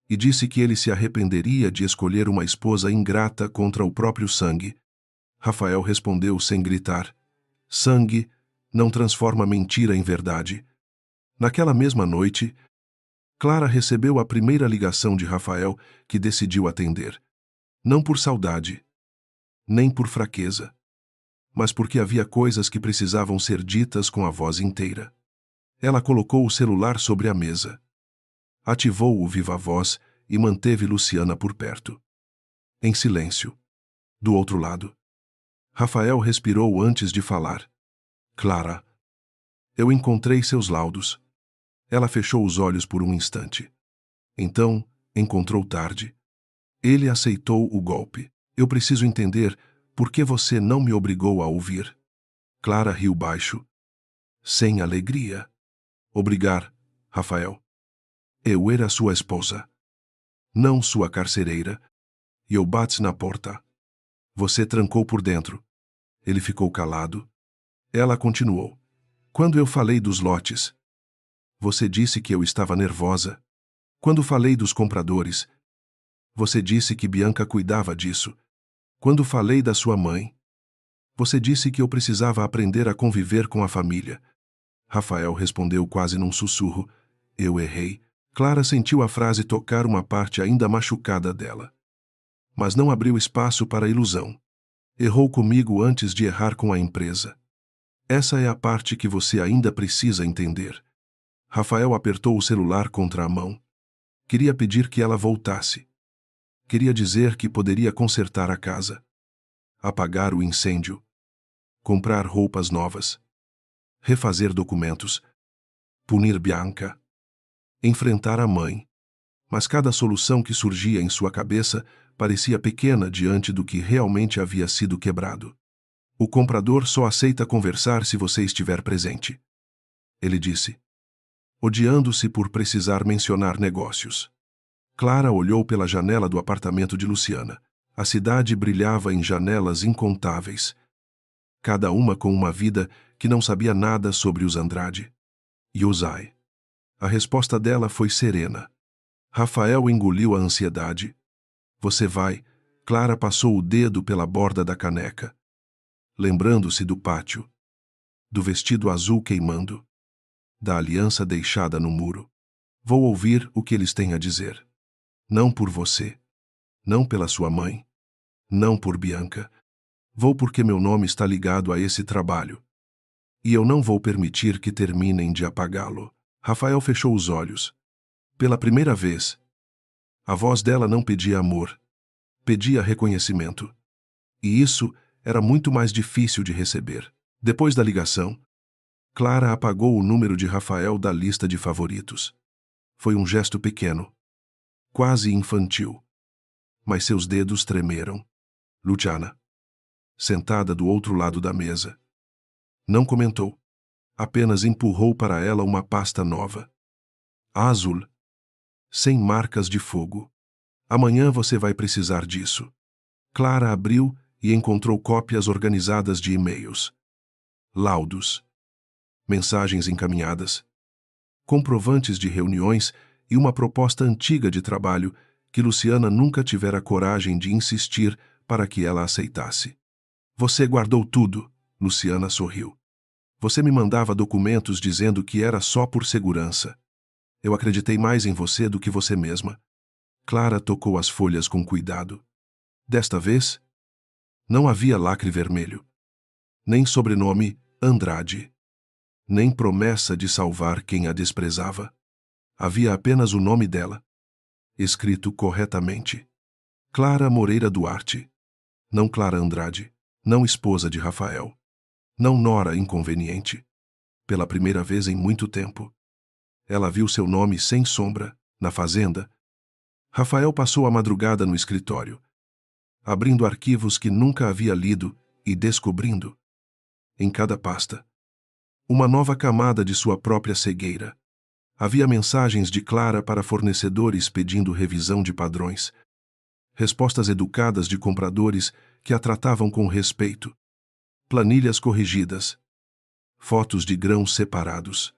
E disse que ele se arrependeria de escolher uma esposa ingrata contra o próprio sangue. Rafael respondeu sem gritar. Sangue não transforma mentira em verdade. Naquela mesma noite, Clara recebeu a primeira ligação de Rafael que decidiu atender. Não por saudade, nem por fraqueza, mas porque havia coisas que precisavam ser ditas com a voz inteira. Ela colocou o celular sobre a mesa. Ativou o viva-voz e manteve Luciana por perto. Em silêncio. Do outro lado. Rafael respirou antes de falar. Clara. Eu encontrei seus laudos. Ela fechou os olhos por um instante. Então, encontrou tarde. Ele aceitou o golpe. Eu preciso entender por que você não me obrigou a ouvir. Clara riu baixo. Sem alegria. Obrigar, Rafael. Eu era sua esposa. Não sua carcereira. E eu bati na porta. Você trancou por dentro. Ele ficou calado. Ela continuou. Quando eu falei dos lotes, você disse que eu estava nervosa. Quando falei dos compradores, você disse que Bianca cuidava disso. Quando falei da sua mãe, você disse que eu precisava aprender a conviver com a família. Rafael respondeu quase num sussurro. Eu errei. Clara sentiu a frase tocar uma parte ainda machucada dela. Mas não abriu espaço para ilusão. Errou comigo antes de errar com a empresa. Essa é a parte que você ainda precisa entender. Rafael apertou o celular contra a mão. Queria pedir que ela voltasse. Queria dizer que poderia consertar a casa. Apagar o incêndio. Comprar roupas novas. Refazer documentos. Punir Bianca. Enfrentar a mãe. Mas cada solução que surgia em sua cabeça parecia pequena diante do que realmente havia sido quebrado. O comprador só aceita conversar se você estiver presente. Ele disse, odiando-se por precisar mencionar negócios. Clara olhou pela janela do apartamento de Luciana. A cidade brilhava em janelas incontáveis, cada uma com uma vida que não sabia nada sobre os Andrade. Yosai. A resposta dela foi serena. Rafael engoliu a ansiedade. Você vai. Clara passou o dedo pela borda da caneca. Lembrando-se do pátio. Do vestido azul queimando. Da aliança deixada no muro. Vou ouvir o que eles têm a dizer. Não por você. Não pela sua mãe. Não por Bianca. Vou porque meu nome está ligado a esse trabalho. E eu não vou permitir que terminem de apagá-lo. Rafael fechou os olhos. Pela primeira vez. A voz dela não pedia amor. Pedia reconhecimento. E isso era muito mais difícil de receber. Depois da ligação, Clara apagou o número de Rafael da lista de favoritos. Foi um gesto pequeno, quase infantil. Mas seus dedos tremeram. Luciana, sentada do outro lado da mesa, não comentou. Apenas empurrou para ela uma pasta nova. Azul. Sem marcas de fogo. Amanhã você vai precisar disso. Clara abriu e encontrou cópias organizadas de e-mails. Laudos. Mensagens encaminhadas. Comprovantes de reuniões e uma proposta antiga de trabalho que Luciana nunca tivera coragem de insistir para que ela aceitasse. Você guardou tudo, Luciana sorriu. Você me mandava documentos dizendo que era só por segurança. Eu acreditei mais em você do que você mesma. Clara tocou as folhas com cuidado. Desta vez, não havia lacre vermelho. Nem sobrenome Andrade. Nem promessa de salvar quem a desprezava. Havia apenas o nome dela. Escrito corretamente. Clara Moreira Duarte. Não Clara Andrade. Não esposa de Rafael. Não nora inconveniente. Pela primeira vez em muito tempo. Ela viu seu nome sem sombra, na fazenda. Rafael passou a madrugada no escritório, abrindo arquivos que nunca havia lido e descobrindo, em cada pasta, uma nova camada de sua própria cegueira. Havia mensagens de Clara para fornecedores pedindo revisão de padrões, respostas educadas de compradores que a tratavam com respeito, planilhas corrigidas, fotos de grãos separados,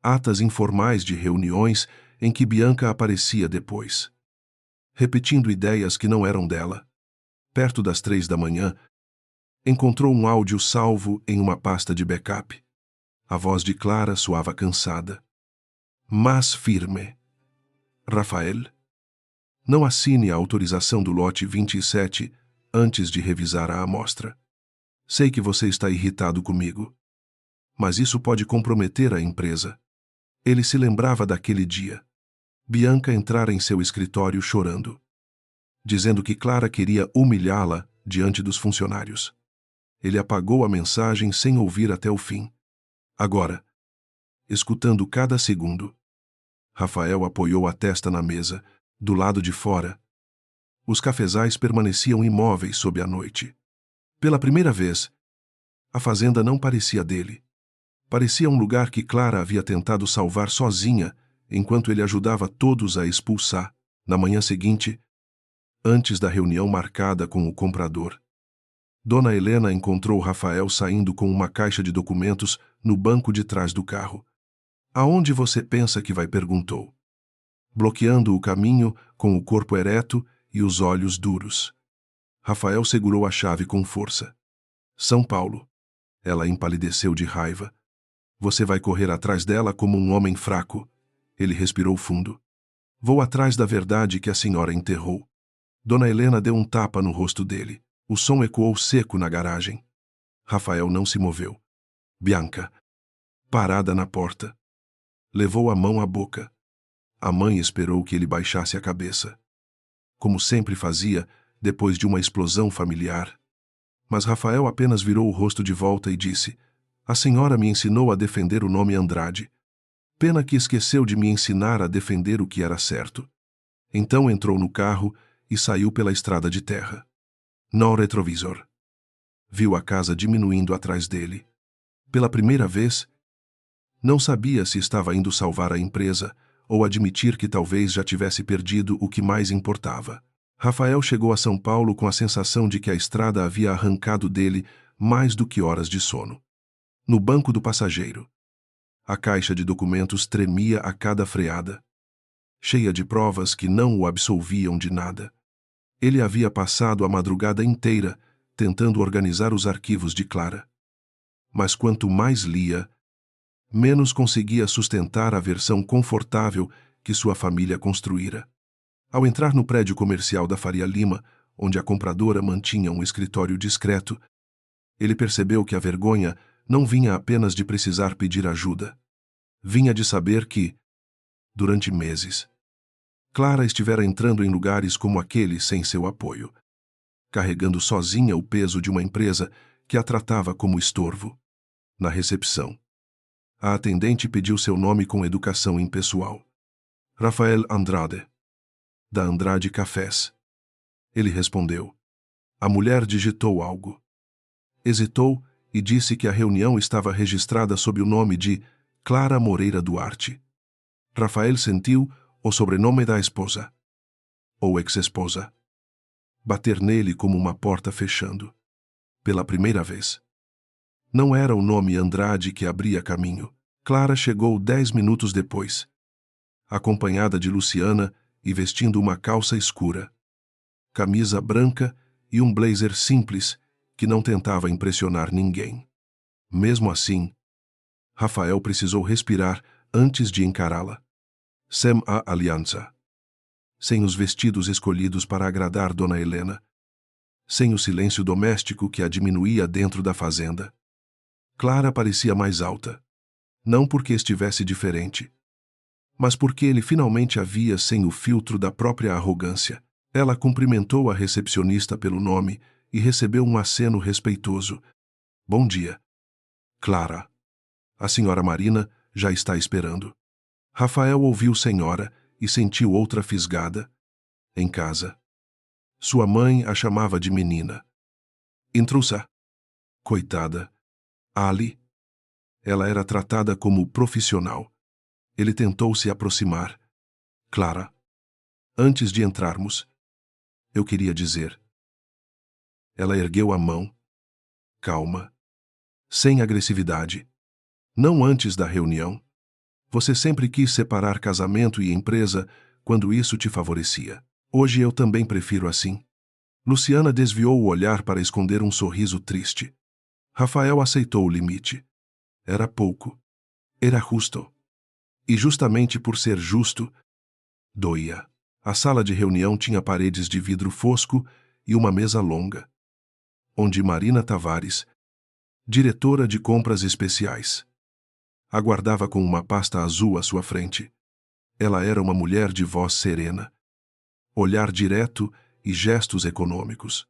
atas informais de reuniões em que Bianca aparecia depois, repetindo ideias que não eram dela. Perto das 3 da manhã, encontrou um áudio salvo em uma pasta de backup. A voz de Clara soava cansada, mas firme. Rafael, não assine a autorização do lote 27 antes de revisar a amostra. Sei que você está irritado comigo, mas isso pode comprometer a empresa. Ele se lembrava daquele dia. Bianca entrara em seu escritório chorando, dizendo que Clara queria humilhá-la diante dos funcionários. Ele apagou a mensagem sem ouvir até o fim. Agora, escutando cada segundo, Rafael apoiou a testa na mesa, do lado de fora. Os cafezais permaneciam imóveis sob a noite. Pela primeira vez, a fazenda não parecia dele. Parecia um lugar que Clara havia tentado salvar sozinha, enquanto ele ajudava todos a expulsar, na manhã seguinte, antes da reunião marcada com o comprador. Dona Helena encontrou Rafael saindo com uma caixa de documentos no banco de trás do carro. Aonde você pensa que vai? Perguntou, bloqueando o caminho com o corpo ereto e os olhos duros. Rafael segurou a chave com força. São Paulo. Ela empalideceu de raiva. Você vai correr atrás dela como um homem fraco. Ele respirou fundo. Vou atrás da verdade que a senhora enterrou. Dona Helena deu um tapa no rosto dele. O som ecoou seco na garagem. Rafael não se moveu. Bianca, parada na porta, levou a mão à boca. A mãe esperou que ele baixasse a cabeça, como sempre fazia depois de uma explosão familiar. Mas Rafael apenas virou o rosto de volta e disse: A senhora me ensinou a defender o nome Andrade. Pena que esqueceu de me ensinar a defender o que era certo. Então entrou no carro e saiu pela estrada de terra. No retrovisor. Viu a casa diminuindo atrás dele. Pela primeira vez, não sabia se estava indo salvar a empresa ou admitir que talvez já tivesse perdido o que mais importava. Rafael chegou a São Paulo com a sensação de que a estrada havia arrancado dele mais do que horas de sono. No banco do passageiro, A caixa de documentos tremia a cada freada, cheia de provas que não o absolviam de nada. Ele havia passado a madrugada inteira tentando organizar os arquivos de Clara. Mas quanto mais lia, menos conseguia sustentar a versão confortável que sua família construíra. Ao entrar no prédio comercial da Faria Lima, onde a compradora mantinha um escritório discreto, ele percebeu que a vergonha não vinha apenas de precisar pedir ajuda. Vinha de saber que, durante meses, Clara estivera entrando em lugares como aquele sem seu apoio, carregando sozinha o peso de uma empresa que a tratava como estorvo. Na recepção, a atendente pediu seu nome com educação impessoal. Rafael Andrade, da Andrade Cafés. Ele respondeu. A mulher digitou algo. Hesitou e disse que a reunião estava registrada sob o nome de Clara Moreira Duarte. Rafael sentiu o sobrenome da esposa, ou ex-esposa, bater nele como uma porta fechando. Pela primeira vez. Não era o nome Andrade que abria caminho. Clara chegou 10 minutos depois, acompanhada de Luciana e vestindo uma calça escura, camisa branca e um blazer simples que não tentava impressionar ninguém. Mesmo assim, Rafael precisou respirar antes de encará-la. Sem a aliança. Sem os vestidos escolhidos para agradar Dona Helena. Sem o silêncio doméstico que a diminuía dentro da fazenda. Clara parecia mais alta. Não porque estivesse diferente, mas porque ele finalmente a via sem o filtro da própria arrogância. Ela cumprimentou a recepcionista pelo nome e recebeu um aceno respeitoso. Bom dia. Clara. A senhora Marina já está esperando. Rafael ouviu senhora e sentiu outra fisgada. Em casa. Sua mãe a chamava de menina. Intrusa. Coitada. Ali. Ela era tratada como profissional. Ele tentou se aproximar. Clara. Antes de entrarmos, eu queria dizer. Ela ergueu a mão. Calma. Sem agressividade. Não antes da reunião. Você sempre quis separar casamento e empresa quando isso te favorecia. Hoje eu também prefiro assim. Luciana desviou o olhar para esconder um sorriso triste. Rafael aceitou o limite. Era pouco. Era justo. E justamente por ser justo, doía. A sala de reunião tinha paredes de vidro fosco e uma mesa longa, onde Marina Tavares, diretora de compras especiais, aguardava com uma pasta azul à sua frente. Ela era uma mulher de voz serena, olhar direto e gestos econômicos.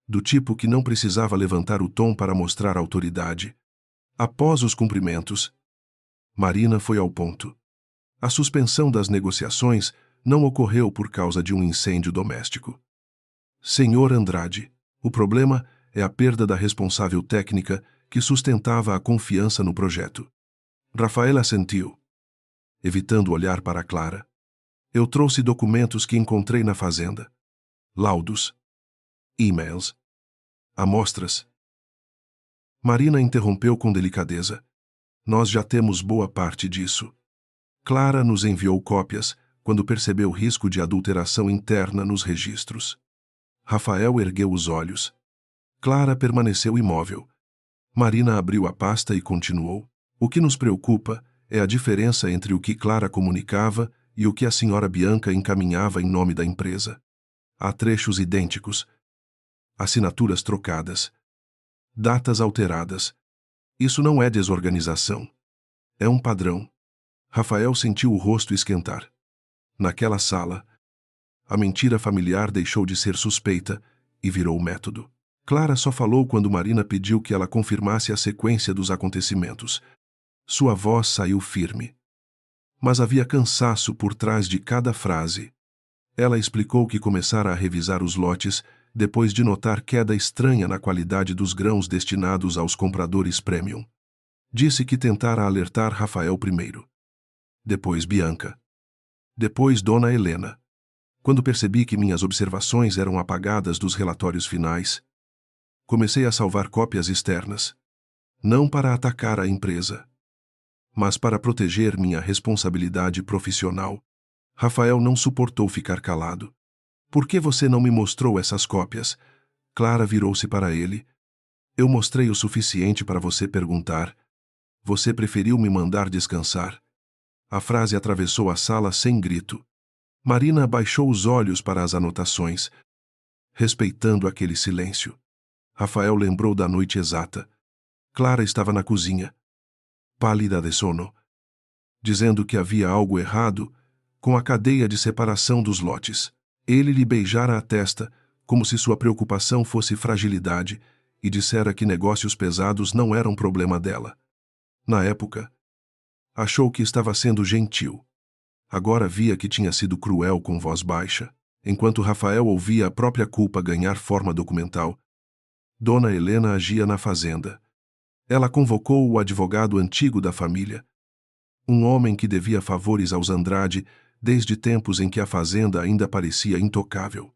Do tipo que não precisava levantar o tom para mostrar autoridade. Após os cumprimentos, Marina foi ao ponto. A suspensão das negociações não ocorreu por causa de um incêndio doméstico. Senhor Andrade, o problema é a perda da responsável técnica que sustentava a confiança no projeto. Rafael assentiu, evitando olhar para Clara. Eu trouxe documentos que encontrei na fazenda. Laudos. E-mails. Amostras. Marina interrompeu com delicadeza. Nós já temos boa parte disso. Clara nos enviou cópias quando percebeu risco de adulteração interna nos registros. Rafael ergueu os olhos. Clara permaneceu imóvel. Marina abriu a pasta e continuou. O que nos preocupa é a diferença entre o que Clara comunicava e o que a senhora Bianca encaminhava em nome da empresa. Há trechos idênticos. Assinaturas trocadas. Datas alteradas. Isso não é desorganização. É um padrão. Rafael sentiu o rosto esquentar. Naquela sala, a mentira familiar deixou de ser suspeita e virou método. Clara só falou quando Marina pediu que ela confirmasse a sequência dos acontecimentos. Sua voz saiu firme. Mas havia cansaço por trás de cada frase. Ela explicou que começara a revisar os lotes depois de notar queda estranha na qualidade dos grãos destinados aos compradores premium. Disse que tentara alertar Rafael primeiro. Depois Bianca. Depois Dona Helena. Quando percebi que minhas observações eram apagadas dos relatórios finais, comecei a salvar cópias externas. Não para atacar a empresa, mas para proteger minha responsabilidade profissional. Rafael não suportou ficar calado. Por que você não me mostrou essas cópias? Clara virou-se para ele. Eu mostrei o suficiente para você perguntar. Você preferiu me mandar descansar. A frase atravessou a sala sem grito. Marina baixou os olhos para as anotações, respeitando aquele silêncio. Rafael lembrou da noite exata. Clara estava na cozinha, pálida de sono, dizendo que havia algo errado com a cadeia de separação dos lotes. Ele lhe beijara a testa, como se sua preocupação fosse fragilidade, e dissera que negócios pesados não eram problema dela. Na época, achou que estava sendo gentil. Agora via que tinha sido cruel com voz baixa. Enquanto Rafael ouvia a própria culpa ganhar forma documental, Dona Helena agia na fazenda. Ela convocou o advogado antigo da família, um homem que devia favores aos Andrade desde tempos em que a fazenda ainda parecia intocável.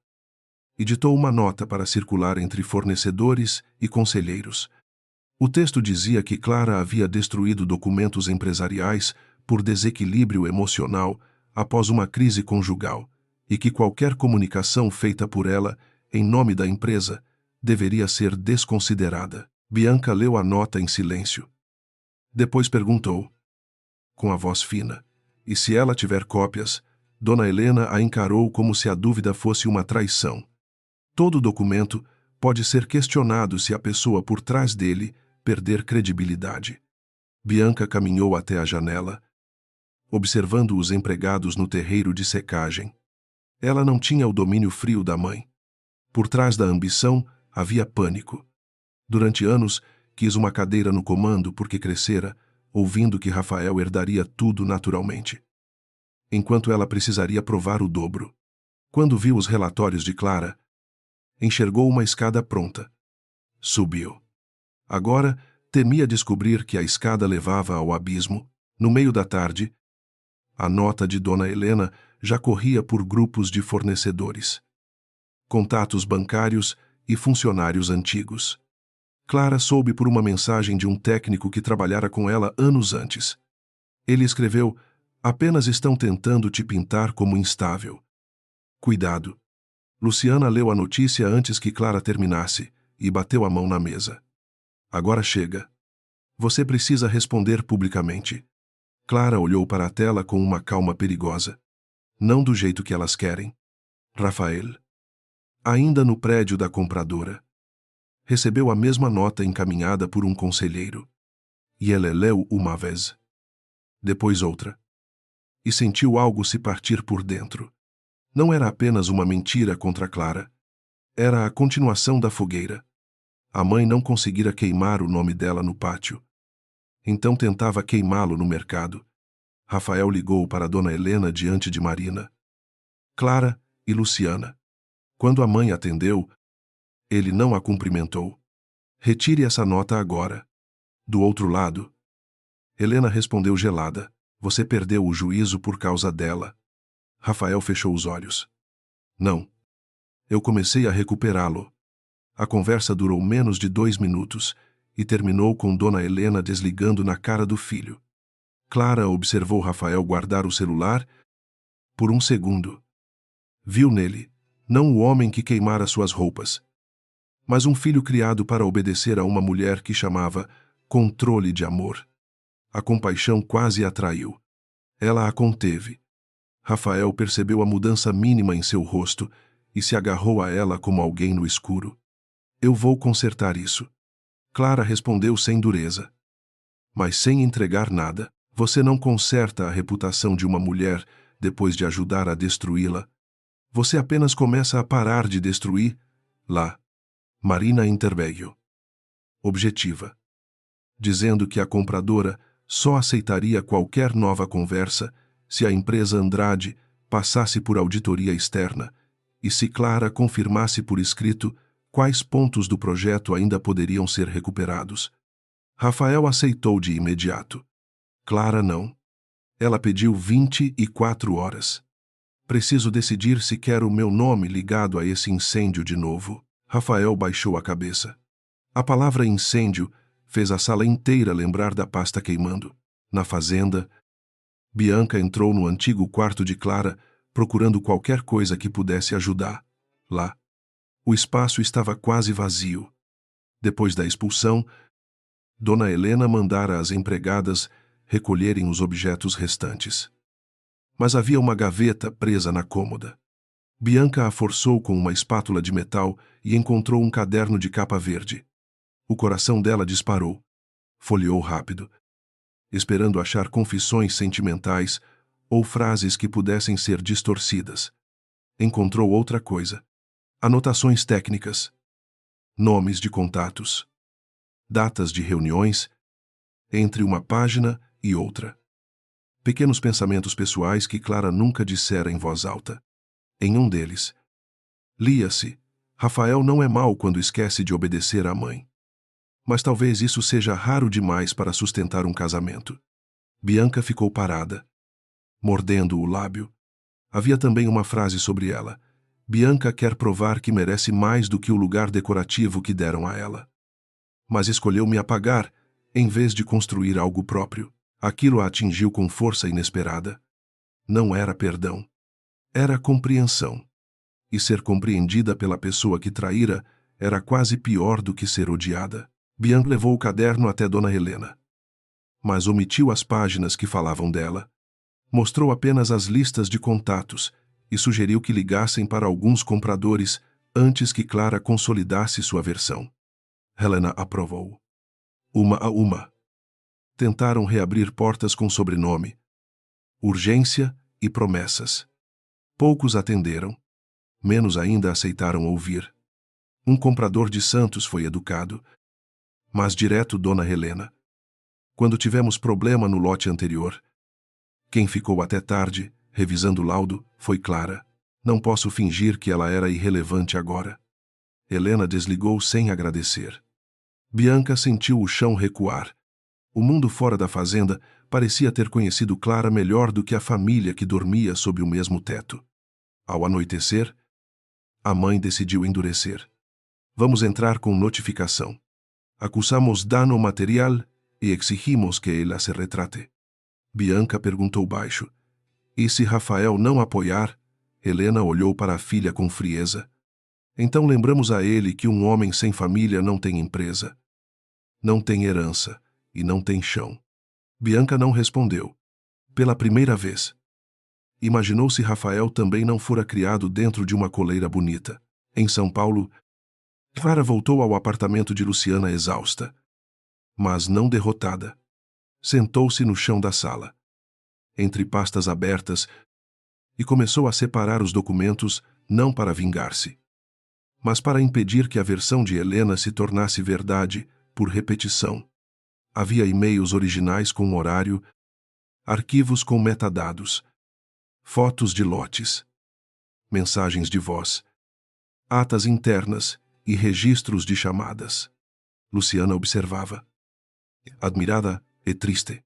E ditou uma nota para circular entre fornecedores e conselheiros. O texto dizia que Clara havia destruído documentos empresariais por desequilíbrio emocional após uma crise conjugal e que qualquer comunicação feita por ela, em nome da empresa, deveria ser desconsiderada. Bianca leu a nota em silêncio. Depois perguntou, com a voz fina, e se ela tiver cópias? Dona Helena a encarou como se a dúvida fosse uma traição. Todo documento pode ser questionado se a pessoa por trás dele perder credibilidade. Bianca caminhou até a janela, observando os empregados no terreiro de secagem. Ela não tinha o domínio frio da mãe. Por trás da ambição havia pânico. Durante anos, quis uma cadeira no comando porque crescera, ouvindo que Rafael herdaria tudo naturalmente, enquanto ela precisaria provar o dobro. Quando viu os relatórios de Clara, enxergou uma escada pronta. Subiu. Agora, temia descobrir que a escada levava ao abismo. No meio da tarde, a nota de Dona Helena já corria por grupos de fornecedores, contatos bancários e funcionários antigos. Clara soube por uma mensagem de um técnico que trabalhara com ela anos antes. Ele escreveu: apenas estão tentando te pintar como instável. Cuidado. Luciana leu a notícia antes que Clara terminasse e bateu a mão na mesa. Agora chega. Você precisa responder publicamente. Clara olhou para a tela com uma calma perigosa. Não do jeito que elas querem. Rafael. Ainda no prédio da compradora. Recebeu a mesma nota encaminhada por um conselheiro. E ela leu uma vez. Depois outra. E sentiu algo se partir por dentro. Não era apenas uma mentira contra Clara. Era a continuação da fogueira. A mãe não conseguira queimar o nome dela no pátio. Então tentava queimá-lo no mercado. Rafael ligou para Dona Helena diante de Marina, Clara e Luciana. Quando a mãe atendeu, ele não a cumprimentou. Retire essa nota agora. Do outro lado, Helena respondeu gelada. Você perdeu o juízo por causa dela. Rafael fechou os olhos. Não. Eu comecei a recuperá-lo. A conversa durou menos de 2 minutos e terminou com Dona Helena desligando na cara do filho. Clara observou Rafael guardar o celular por um segundo. Viu nele, não o homem que queimara suas roupas, mas um filho criado para obedecer a uma mulher que chamava controle de amor. A compaixão quase a atraiu. Ela a conteve. Rafael percebeu a mudança mínima em seu rosto e se agarrou a ela como alguém no escuro. Eu vou consertar isso. Clara respondeu sem dureza, mas sem entregar nada. Você não conserta a reputação de uma mulher depois de ajudar a destruí-la. Você apenas começa a parar de destruir. Lá. Marina interveio. Objetiva. Dizendo que a compradora só aceitaria qualquer nova conversa se a empresa Andrade passasse por auditoria externa e se Clara confirmasse por escrito quais pontos do projeto ainda poderiam ser recuperados. Rafael aceitou de imediato. Clara não. Ela pediu 24 horas. Preciso decidir se quero o meu nome ligado a esse incêndio de novo. Rafael baixou a cabeça. A palavra incêndio fez a sala inteira lembrar da pasta queimando. Na fazenda, Bianca entrou no antigo quarto de Clara, procurando qualquer coisa que pudesse ajudar. Lá, o espaço estava quase vazio. Depois da expulsão, Dona Helena mandara as empregadas recolherem os objetos restantes. Mas havia uma gaveta presa na cômoda. Bianca a forçou com uma espátula de metal e encontrou um caderno de capa verde. O coração dela disparou. Folheou rápido, esperando achar confissões sentimentais ou frases que pudessem ser distorcidas. Encontrou outra coisa. Anotações técnicas. Nomes de contatos. Datas de reuniões, entre uma página e outra. Pequenos pensamentos pessoais que Clara nunca dissera em voz alta. Em um deles, lia-se: Rafael não é mau quando esquece de obedecer à mãe. Mas talvez isso seja raro demais para sustentar um casamento. Bianca ficou parada, mordendo o lábio. Havia também uma frase sobre ela: Bianca quer provar que merece mais do que o lugar decorativo que deram a ela. Mas escolheu me apagar, em vez de construir algo próprio. Aquilo a atingiu com força inesperada. Não era perdão. Era compreensão. E ser compreendida pela pessoa que traíra era quase pior do que ser odiada. Bianca levou o caderno até Dona Helena. Mas omitiu as páginas que falavam dela. Mostrou apenas as listas de contatos e sugeriu que ligassem para alguns compradores antes que Clara consolidasse sua versão. Helena aprovou. Uma a uma. Tentaram reabrir portas com sobrenome, urgência e promessas. Poucos atenderam. Menos ainda aceitaram ouvir. Um comprador de Santos foi educado, mas direto Dona Helena. Quando tivemos problema no lote anterior, quem ficou até tarde, revisando o laudo, foi Clara. Não posso fingir que ela era irrelevante agora. Helena desligou sem agradecer. Bianca sentiu o chão recuar. O mundo fora da fazenda parecia ter conhecido Clara melhor do que a família que dormia sob o mesmo teto. Ao anoitecer, a mãe decidiu endurecer. Vamos entrar com notificação. Acusamos dano material e exigimos que ela se retrate. Bianca perguntou baixo. E se Rafael não apoiar? Helena olhou para a filha com frieza. Então lembramos a ele que um homem sem família não tem empresa, não tem herança e não tem chão. Bianca não respondeu. Pela primeira vez. Imaginou se Rafael também não fora criado dentro de uma coleira bonita. Em São Paulo, Clara voltou ao apartamento de Luciana exausta, mas não derrotada. Sentou-se no chão da sala, entre pastas abertas, e começou a separar os documentos não para vingar-se, mas para impedir que a versão de Helena se tornasse verdade por repetição. Havia e-mails originais com horário, arquivos com metadados, fotos de lotes, mensagens de voz, atas internas e registros de chamadas. Luciana observava. Admirada e triste.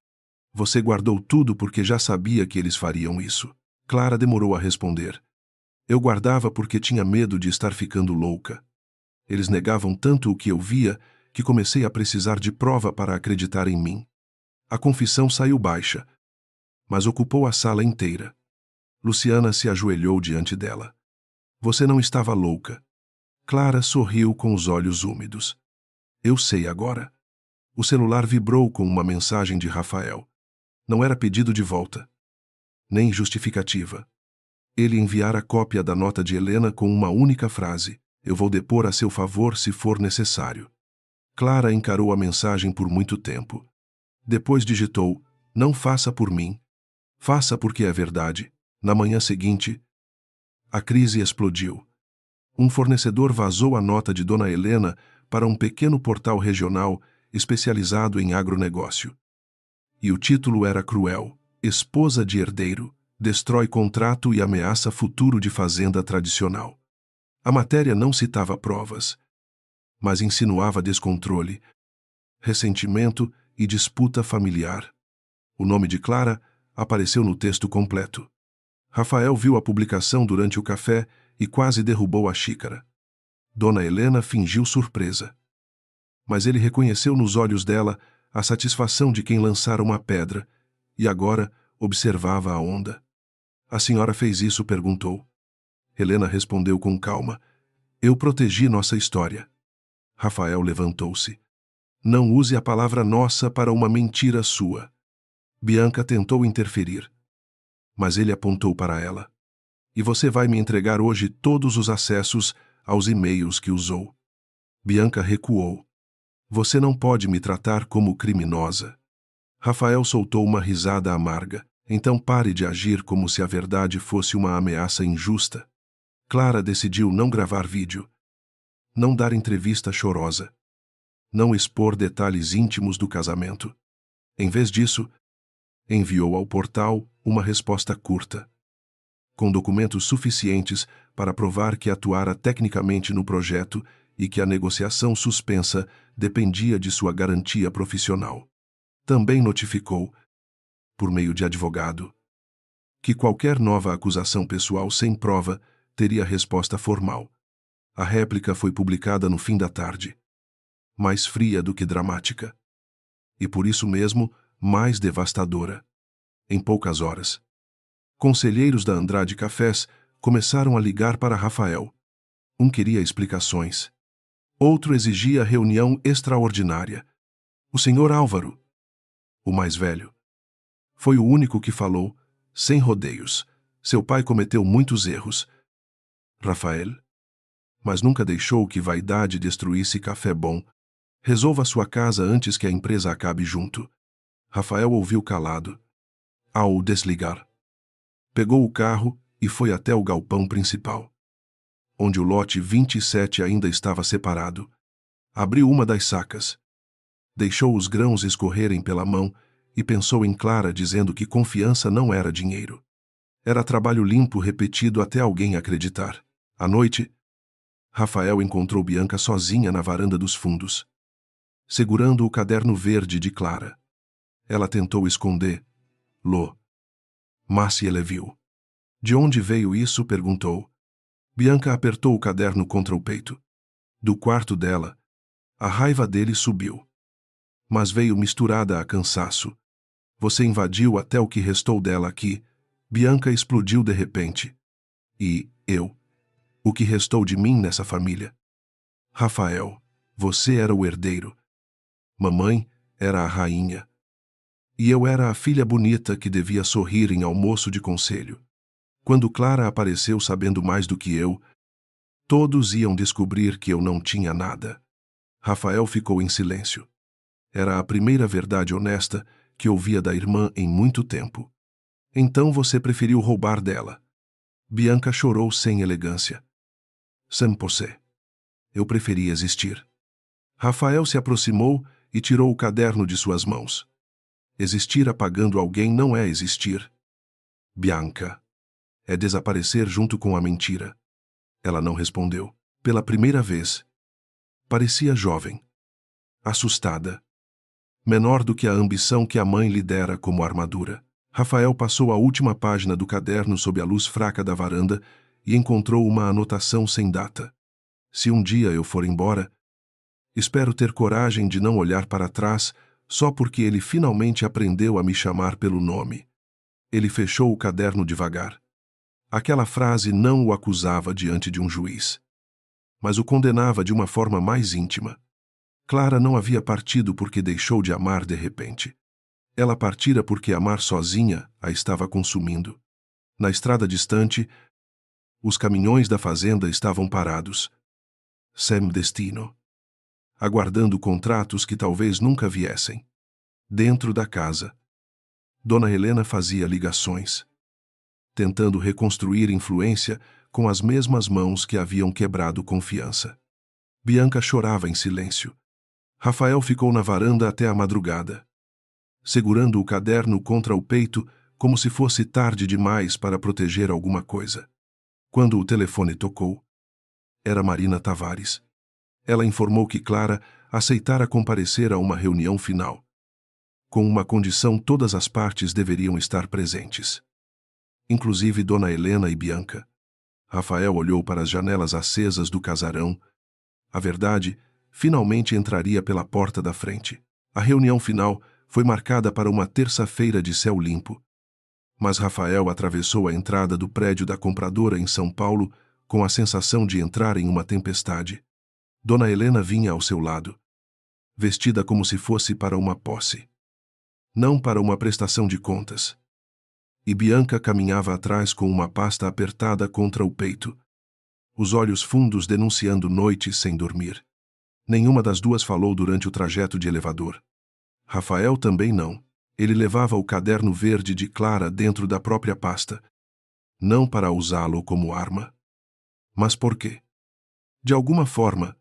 Você guardou tudo porque já sabia que eles fariam isso. Clara demorou a responder. Eu guardava porque tinha medo de estar ficando louca. Eles negavam tanto o que eu via que comecei a precisar de prova para acreditar em mim. A confissão saiu baixa, mas ocupou a sala inteira. Luciana se ajoelhou diante dela. Você não estava louca. Clara sorriu com os olhos úmidos. Eu sei agora. O celular vibrou com uma mensagem de Rafael. Não era pedido de volta, nem justificativa. Ele enviara cópia da nota de Helena com uma única frase: eu vou depor a seu favor se for necessário. Clara encarou a mensagem por muito tempo. Depois digitou: não faça por mim. Faça porque é verdade. Na manhã seguinte, a crise explodiu. Um fornecedor vazou a nota de Dona Helena para um pequeno portal regional especializado em agronegócio. E o título era cruel: Esposa de herdeiro, destrói contrato e ameaça futuro de fazenda tradicional. A matéria não citava provas, mas insinuava descontrole, ressentimento e disputa familiar. O nome de Clara apareceu no texto completo. Rafael viu a publicação durante o café e quase derrubou a xícara. Dona Helena fingiu surpresa. Mas ele reconheceu nos olhos dela a satisfação de quem lançara uma pedra e agora observava a onda. A senhora fez isso? Perguntou. Helena respondeu com calma. Eu protegi nossa história. Rafael levantou-se. Não use a palavra nossa para uma mentira sua. Bianca tentou interferir. Mas ele apontou para ela. E você vai me entregar hoje todos os acessos aos e-mails que usou. Bianca recuou. Você não pode me tratar como criminosa. Rafael soltou uma risada amarga. Então pare de agir como se a verdade fosse uma ameaça injusta. Clara decidiu não gravar vídeo. Não dar entrevista chorosa. Não expor detalhes íntimos do casamento. Em vez disso, enviou ao portal uma resposta curta, com documentos suficientes para provar que atuara tecnicamente no projeto e que a negociação suspensa dependia de sua garantia profissional. Também notificou, por meio de advogado, que qualquer nova acusação pessoal sem prova teria resposta formal. A réplica foi publicada no fim da tarde, mais fria do que dramática. E por isso mesmo, mais devastadora. Em poucas horas, conselheiros da Andrade Cafés começaram a ligar para Rafael. Um queria explicações. Outro exigia reunião extraordinária. O senhor Álvaro, o mais velho, foi o único que falou, sem rodeios. Seu pai cometeu muitos erros. Rafael, mas nunca deixou que vaidade destruísse café bom. Resolva sua casa antes que a empresa acabe junto. Rafael ouviu calado. Ao desligar, pegou o carro e foi até o galpão principal, onde o lote 27 ainda estava separado. Abriu uma das sacas. Deixou os grãos escorrerem pela mão e pensou em Clara dizendo que confiança não era dinheiro. Era trabalho limpo repetido até alguém acreditar. À noite, Rafael encontrou Bianca sozinha na varanda dos fundos, segurando o caderno verde de Clara. Ela tentou esconder-lo, mas ele viu. De onde veio isso? Perguntou. Bianca apertou o caderno contra o peito. Do quarto dela, a raiva dele subiu. Mas veio misturada a cansaço. Você invadiu até o que restou dela aqui. Bianca explodiu de repente. E eu? O que restou de mim nessa família? Rafael, você era o herdeiro. Mamãe era a rainha. E eu era a filha bonita que devia sorrir em almoço de conselho. Quando Clara apareceu sabendo mais do que eu, todos iam descobrir que eu não tinha nada. Rafael ficou em silêncio. Era a primeira verdade honesta que ouvia da irmã em muito tempo. Então você preferiu roubar dela. Bianca chorou sem elegância. Sem você. Eu preferi existir. Rafael se aproximou e tirou o caderno de suas mãos. Existir apagando alguém não é existir. Bianca. É desaparecer junto com a mentira. Ela não respondeu. Pela primeira vez. Parecia jovem. Assustada. Menor do que a ambição que a mãe lhe dera como armadura. Rafael passou a última página do caderno sob a luz fraca da varanda e encontrou uma anotação sem data. Se um dia eu for embora, espero ter coragem de não olhar para trás só porque ele finalmente aprendeu a me chamar pelo nome. Ele fechou o caderno devagar. Aquela frase não o acusava diante de um juiz, mas o condenava de uma forma mais íntima. Clara não havia partido porque deixou de amar de repente. Ela partira porque amar sozinha a estava consumindo. Na estrada distante, os caminhões da fazenda estavam parados. Sem destino. Aguardando contratos que talvez nunca viessem. Dentro da casa, Dona Helena fazia ligações, tentando reconstruir influência com as mesmas mãos que haviam quebrado confiança. Bianca chorava em silêncio. Rafael ficou na varanda até a madrugada, segurando o caderno contra o peito como se fosse tarde demais para proteger alguma coisa. Quando o telefone tocou, era Marina Tavares. Ela informou que Clara aceitara comparecer a uma reunião final. Com uma condição: todas as partes deveriam estar presentes, inclusive Dona Helena e Bianca. Rafael olhou para as janelas acesas do casarão. A verdade finalmente entraria pela porta da frente. A reunião final Foi marcada para uma terça-feira de céu limpo. Mas Rafael atravessou a entrada do prédio da compradora em São Paulo com a sensação de entrar em uma tempestade. Dona Helena vinha ao seu lado, vestida como se fosse para uma posse, não para uma prestação de contas. E Bianca caminhava atrás com uma pasta apertada contra o peito, os olhos fundos denunciando noites sem dormir. Nenhuma das duas falou durante o trajeto de elevador. Rafael também não. Ele levava o caderno verde de Clara dentro da própria pasta, não para usá-lo como arma. Mas por quê? De alguma forma,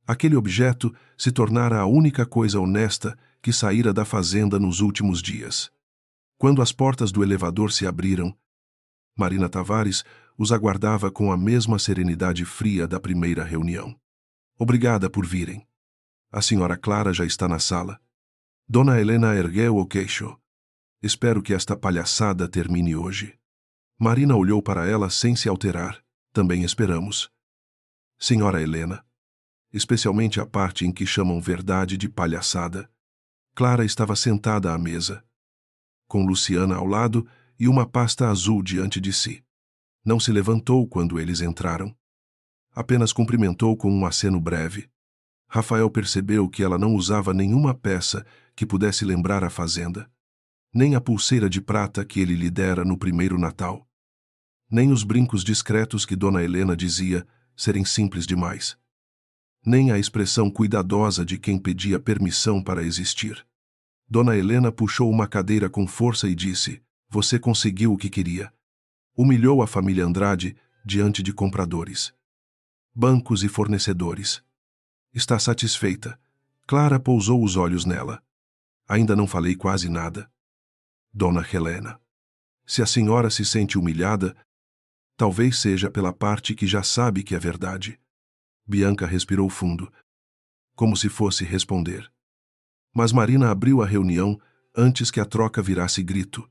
aquele objeto se tornara a única coisa honesta que saíra da fazenda nos últimos dias. Quando as portas do elevador se abriram, Marina Tavares os aguardava com a mesma serenidade fria da primeira reunião. Obrigada por virem. A senhora Clara já está na sala. Dona Helena ergueu o queixo. Espero que esta palhaçada termine hoje. Marina olhou para ela sem se alterar. Também esperamos. Senhora Helena, especialmente a parte em que chamam verdade de palhaçada. Clara estava sentada à mesa, com Luciana ao lado e uma pasta azul diante de si. Não se levantou quando eles entraram. Apenas cumprimentou com um aceno breve. Rafael percebeu que ela não usava nenhuma peça que pudesse lembrar a fazenda. Nem a pulseira de prata que ele lhe dera no primeiro Natal. Nem os brincos discretos que Dona Helena dizia serem simples demais. Nem a expressão cuidadosa de quem pedia permissão para existir. Dona Helena puxou uma cadeira com força e disse: "Você conseguiu o que queria." Humilhou a família Andrade diante de compradores, bancos e fornecedores. Está satisfeita? Clara pousou os olhos nela. Ainda não falei quase nada. Dona Helena, se a senhora se sente humilhada, talvez seja pela parte que já sabe que é verdade. Bianca respirou fundo, como se fosse responder. Mas Marina abriu a reunião antes que a troca virasse grito.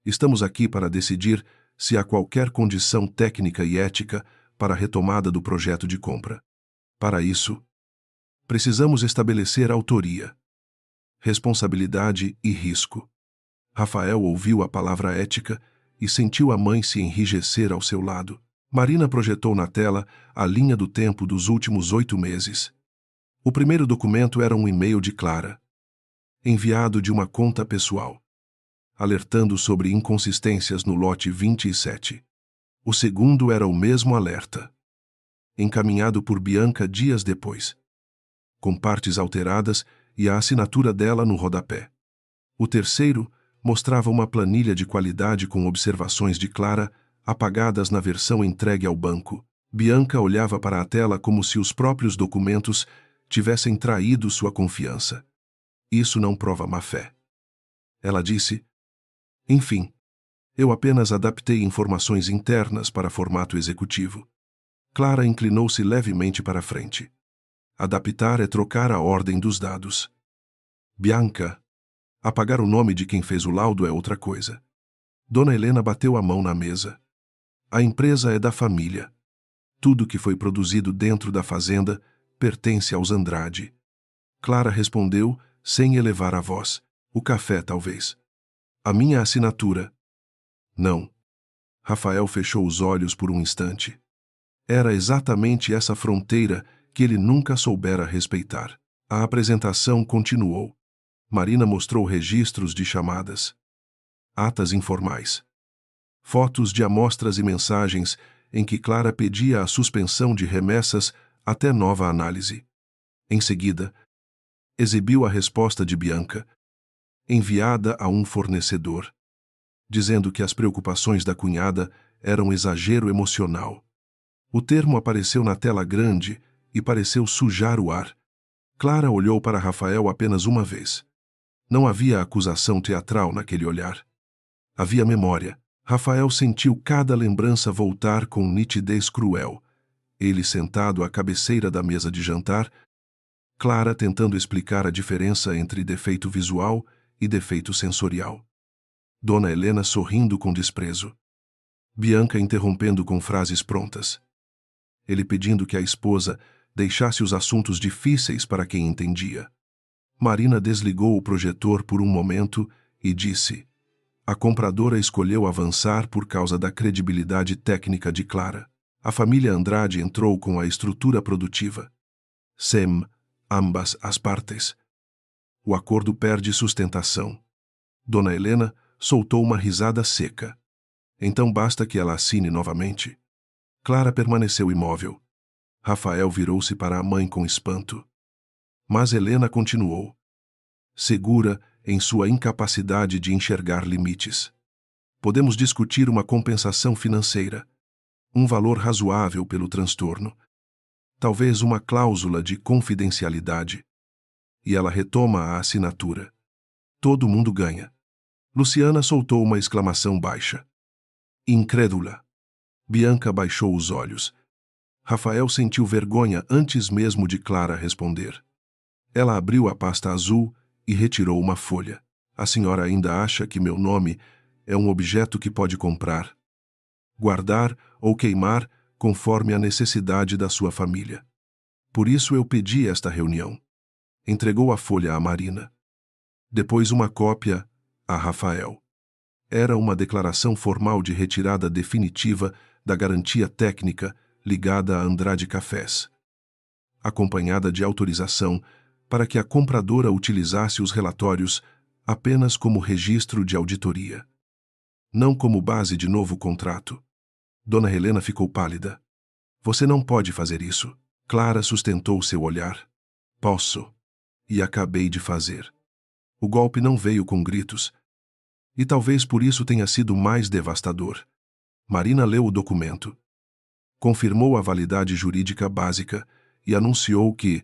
Estamos aqui para decidir se há qualquer condição técnica e ética para a retomada do projeto de compra. Para isso, precisamos estabelecer autoria, responsabilidade e risco. Rafael ouviu a palavra ética e sentiu a mãe se enrijecer ao seu lado. Marina projetou na tela a linha do tempo dos últimos 8 meses. O primeiro documento era um e-mail de Clara, enviado de uma conta pessoal, alertando sobre inconsistências no lote 27. O segundo era o mesmo alerta, encaminhado por Bianca dias depois, com partes alteradas e a assinatura dela no rodapé. O terceiro mostrava uma planilha de qualidade com observações de Clara apagadas na versão entregue ao banco. Bianca olhava para a tela como se os próprios documentos tivessem traído sua confiança. Isso não prova má-fé. Ela disse: "Enfim, eu apenas adaptei informações internas para formato executivo." Clara inclinou-se levemente para frente. Adaptar é trocar a ordem dos dados. Bianca, apagar o nome de quem fez o laudo é outra coisa. Dona Helena bateu a mão na mesa. A empresa é da família. Tudo que foi produzido dentro da fazenda pertence aos Andrade. Clara respondeu, sem elevar a voz: "O café, talvez. A minha assinatura." "Não." Rafael fechou os olhos por um instante. Era exatamente essa fronteira que ele nunca soubera respeitar. A apresentação continuou. Marina mostrou registros de chamadas, atas informais, fotos de amostras e mensagens em que Clara pedia a suspensão de remessas até nova análise. Em seguida, exibiu a resposta de Bianca, enviada a um fornecedor, dizendo que as preocupações da cunhada eram exagero emocional. O termo apareceu na tela grande e pareceu sujar o ar. Clara olhou para Rafael apenas uma vez. Não havia acusação teatral naquele olhar. Havia memória. Rafael sentiu cada lembrança voltar com nitidez cruel. Ele sentado à cabeceira da mesa de jantar, Clara tentando explicar a diferença entre defeito visual e defeito sensorial. Dona Helena sorrindo com desprezo. Bianca interrompendo com frases prontas. Ele pedindo que a esposa deixasse os assuntos difíceis para quem entendia. Marina desligou o projetor por um momento e disse: a compradora escolheu avançar por causa da credibilidade técnica de Clara. A família Andrade entrou com a estrutura produtiva. Sem ambas as partes. O acordo perde sustentação. Dona Helena soltou uma risada seca. Então basta que ela assine novamente. Clara permaneceu imóvel. Rafael virou-se para a mãe com espanto. Mas Helena continuou, segura em sua incapacidade de enxergar limites. Podemos discutir uma compensação financeira, um valor razoável pelo transtorno, talvez uma cláusula de confidencialidade. E ela retoma a assinatura. Todo mundo ganha. Luciana soltou uma exclamação baixa. Incrédula. Bianca baixou os olhos. Rafael sentiu vergonha antes mesmo de Clara responder. Ela abriu a pasta azul e retirou uma folha. A senhora ainda acha que meu nome é um objeto que pode comprar, guardar ou queimar conforme a necessidade da sua família. Por isso eu pedi esta reunião. Entregou a folha a Marina. Depois uma cópia a Rafael. Era uma declaração formal de retirada definitiva da garantia técnica ligada a Andrade Cafés, acompanhada de autorização para que a compradora utilizasse os relatórios apenas como registro de auditoria, não como base de novo contrato. Dona Helena ficou pálida. Você não pode fazer isso. Clara sustentou seu olhar. Posso. E acabei de fazer. O golpe não veio com gritos. E talvez por isso tenha sido mais devastador. Marina leu o documento. Confirmou a validade jurídica básica e anunciou que,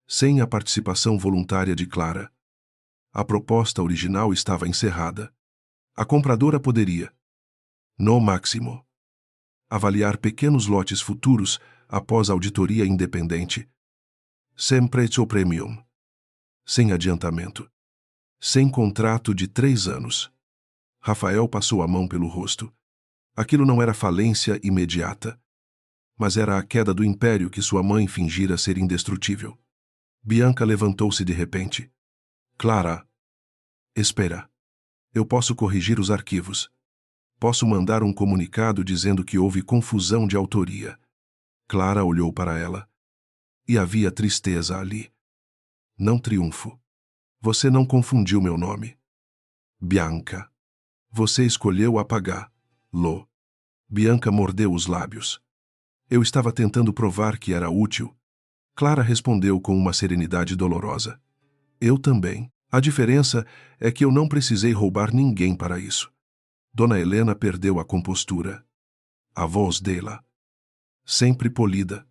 sem a participação voluntária de Clara, a proposta original estava encerrada. A compradora poderia, no máximo, avaliar pequenos lotes futuros após auditoria independente, sem preço premium, sem adiantamento, sem contrato de 3 anos. Rafael passou a mão pelo rosto. Aquilo não era falência imediata, mas era a queda do império que sua mãe fingira ser indestrutível. Bianca levantou-se de repente. Clara, espera. Eu posso corrigir os arquivos. Posso mandar um comunicado dizendo que houve confusão de autoria. Clara olhou para ela. E havia tristeza ali. Não triunfo. Você não confundiu meu nome. Bianca. Você escolheu apagá-lo. Bianca mordeu os lábios. Eu estava tentando provar que era útil. Clara respondeu com uma serenidade dolorosa. Eu também. A diferença é que eu não precisei roubar ninguém para isso. Dona Helena perdeu a compostura. A voz dela, sempre polida,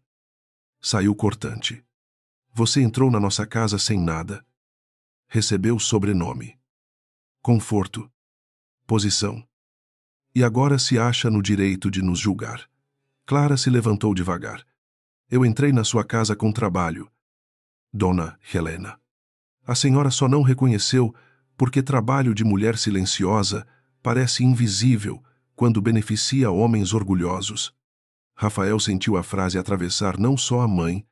saiu cortante. Você entrou na nossa casa sem nada. Recebeu sobrenome, conforto, posição. E agora se acha no direito de nos julgar. Clara se levantou devagar. Eu entrei na sua casa com trabalho. Dona Helena. A senhora só não reconheceu porque trabalho de mulher silenciosa parece invisível quando beneficia homens orgulhosos. Rafael sentiu a frase atravessar não só a mãe,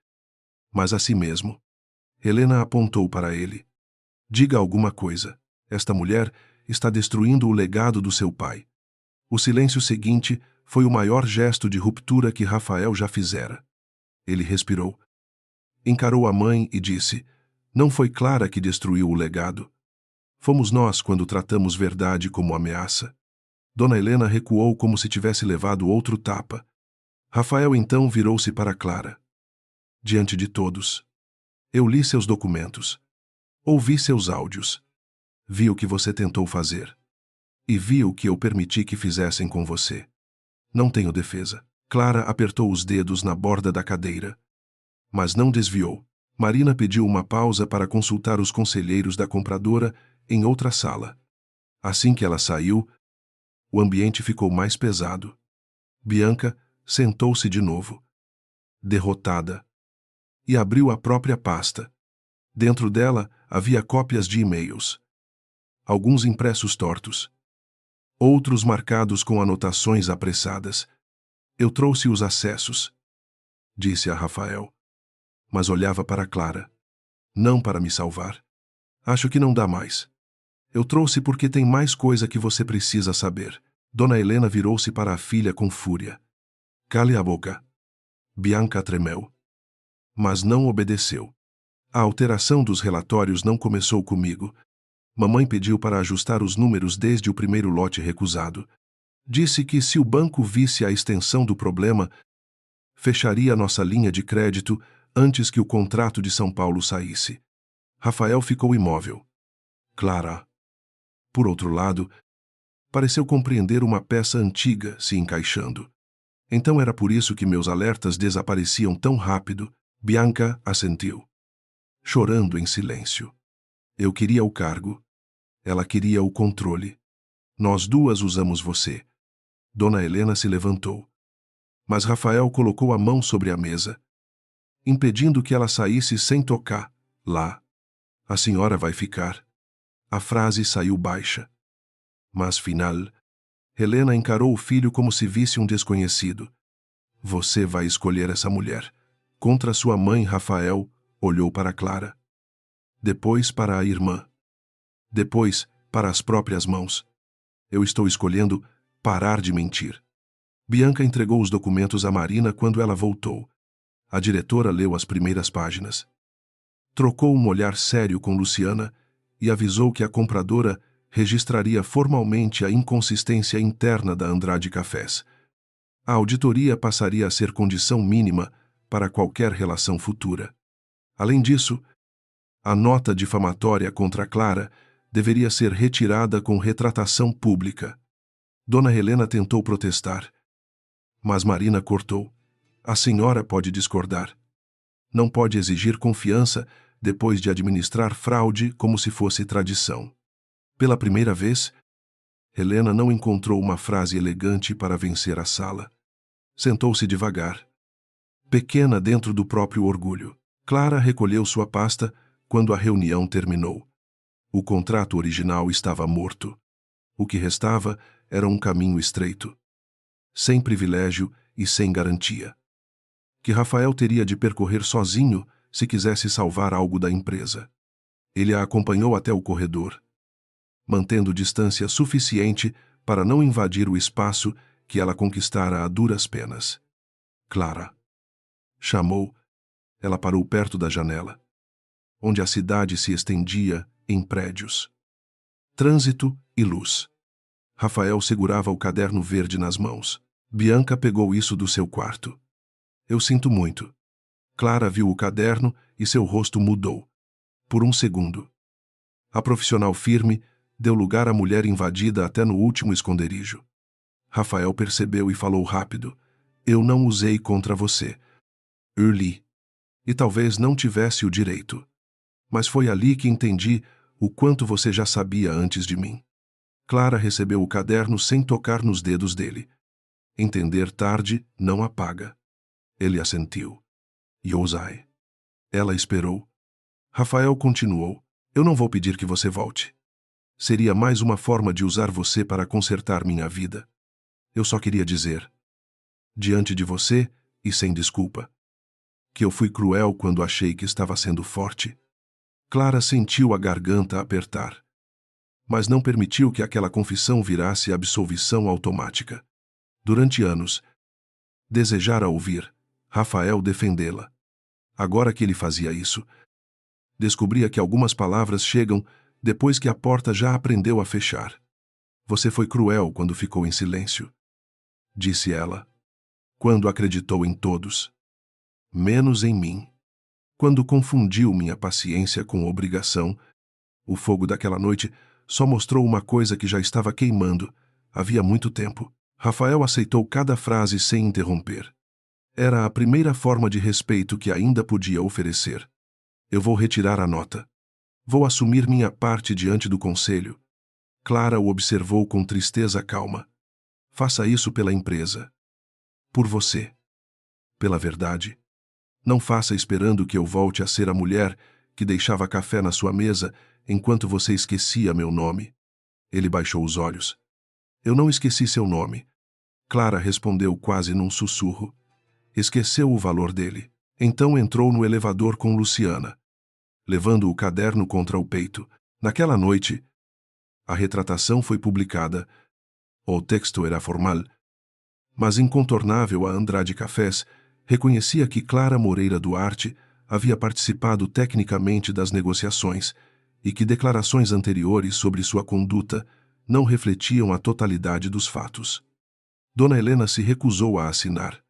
mas a si mesmo. Helena apontou para ele. Diga alguma coisa. Esta mulher está destruindo o legado do seu pai. O silêncio seguinte foi o maior gesto de ruptura que Rafael já fizera. Ele respirou. Encarou a mãe e disse: não foi Clara que destruiu o legado. Fomos nós quando tratamos verdade como ameaça. Dona Helena recuou como se tivesse levado outro tapa. Rafael então virou-se para Clara. Diante de todos. Eu li seus documentos. Ouvi seus áudios. Vi o que você tentou fazer. E vi o que eu permiti que fizessem com você. Não tenho defesa. Clara apertou os dedos na borda da cadeira. Mas não desviou. Marina pediu uma pausa para consultar os conselheiros da compradora em outra sala. Assim que ela saiu, o ambiente ficou mais pesado. Bianca sentou-se de novo, derrotada, e abriu a própria pasta. Dentro dela havia cópias de e-mails. Alguns impressos tortos. Outros marcados com anotações apressadas. Eu trouxe os acessos, disse a Rafael. Mas olhava para Clara. Não para me salvar. Acho que não dá mais. Eu trouxe porque tem mais coisa que você precisa saber. Dona Helena virou-se para a filha com fúria. Cale a boca. Bianca tremeu. Mas não obedeceu. A alteração dos relatórios não começou comigo. Mamãe pediu para ajustar os números desde o primeiro lote recusado. Disse que se o banco visse a extensão do problema, fecharia nossa linha de crédito antes que o contrato de São Paulo saísse. Rafael ficou imóvel. Clara, por outro lado, pareceu compreender uma peça antiga se encaixando. Então era por isso que meus alertas desapareciam tão rápido. Bianca assentiu, chorando em silêncio. Eu queria o cargo. Ela queria o controle. Nós duas usamos você. Dona Helena se levantou. Mas Rafael colocou a mão sobre a mesa, impedindo que ela saísse sem tocar. Lá. A senhora vai ficar. A frase saiu baixa. Mas, final, Helena encarou o filho como se visse um desconhecido. Você vai escolher essa mulher. Contra sua mãe, Rafael olhou para Clara. Depois para a irmã. Depois para as próprias mãos. Eu estou escolhendo parar de mentir. Bianca entregou os documentos a Marina quando ela voltou. A diretora leu as primeiras páginas. Trocou um olhar sério com Luciana e avisou que a compradora registraria formalmente a inconsistência interna da Andrade Cafés. A auditoria passaria a ser condição mínima para qualquer relação futura. Além disso, a nota difamatória contra Clara deveria ser retirada com retratação pública. Dona Helena tentou protestar, mas Marina cortou. A senhora pode discordar. Não pode exigir confiança depois de administrar fraude como se fosse tradição. Pela primeira vez, Helena não encontrou uma frase elegante para vencer a sala. Sentou-se devagar, pequena dentro do próprio orgulho. Clara recolheu sua pasta quando a reunião terminou. O contrato original estava morto. O que restava era um caminho estreito, sem privilégio e sem garantia, que Rafael teria de percorrer sozinho se quisesse salvar algo da empresa. Ele a acompanhou até o corredor, mantendo distância suficiente para não invadir o espaço que ela conquistara a duras penas. Clara. Chamou. Ela parou perto da janela, onde a cidade se estendia em prédios. Trânsito e luz. Rafael segurava o caderno verde nas mãos. Bianca pegou isso do seu quarto. Eu sinto muito. Clara viu o caderno e seu rosto mudou. Por um segundo. A profissional firme deu lugar à mulher invadida até no último esconderijo. Rafael percebeu e falou rápido. Eu não usei contra você. Eu li. E talvez não tivesse o direito. Mas foi ali que entendi o quanto você já sabia antes de mim. Clara recebeu o caderno sem tocar nos dedos dele. Entender tarde não apaga. Ele assentiu. Yosai. Ela esperou. Rafael continuou. Eu não vou pedir que você volte. Seria mais uma forma de usar você para consertar minha vida. Eu só queria dizer, diante de você e sem desculpa, que eu fui cruel quando achei que estava sendo forte. Clara sentiu a garganta apertar, mas não permitiu que aquela confissão virasse absolvição automática. Durante anos, desejara ouvir Rafael defendê-la. Agora que ele fazia isso, descobria que algumas palavras chegam depois que a porta já aprendeu a fechar. Você foi cruel quando ficou em silêncio, disse ela, quando acreditou em todos, menos em mim. Quando confundiu minha paciência com obrigação, o fogo daquela noite só mostrou uma coisa que já estava queimando havia muito tempo. Rafael aceitou cada frase sem interromper. Era a primeira forma de respeito que ainda podia oferecer. Eu vou retirar a nota. Vou assumir minha parte diante do conselho. Clara o observou com tristeza calma. Faça isso pela empresa. Por você. Pela verdade. Não faça esperando que eu volte a ser a mulher que deixava café na sua mesa enquanto você esquecia meu nome. Ele baixou os olhos. Eu não esqueci seu nome. Clara respondeu quase num sussurro. Esqueceu o valor dele. Então entrou no elevador com Luciana. levando o caderno contra o peito. Naquela noite, a retratação foi publicada. O texto era formal, mas incontornável a Andrade Cafés reconhecia que Clara Moreira Duarte havia participado tecnicamente das negociações e que declarações anteriores sobre sua conduta não refletiam a totalidade dos fatos. Dona Helena se recusou a assinar.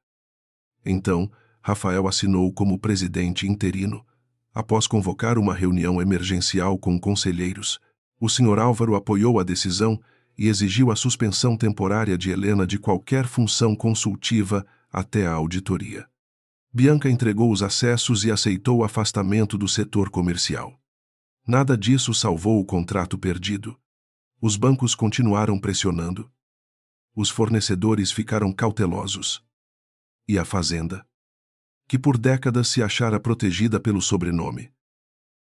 Então, Rafael assinou como presidente interino. Após convocar uma reunião emergencial com conselheiros, o Sr. Álvaro apoiou a decisão e exigiu a suspensão temporária de Helena de qualquer função consultiva até a auditoria. Bianca entregou os acessos e aceitou o afastamento do setor comercial. Nada disso salvou o contrato perdido. Os bancos continuaram pressionando. Os fornecedores ficaram cautelosos. E a fazenda, que por décadas se achara protegida pelo sobrenome,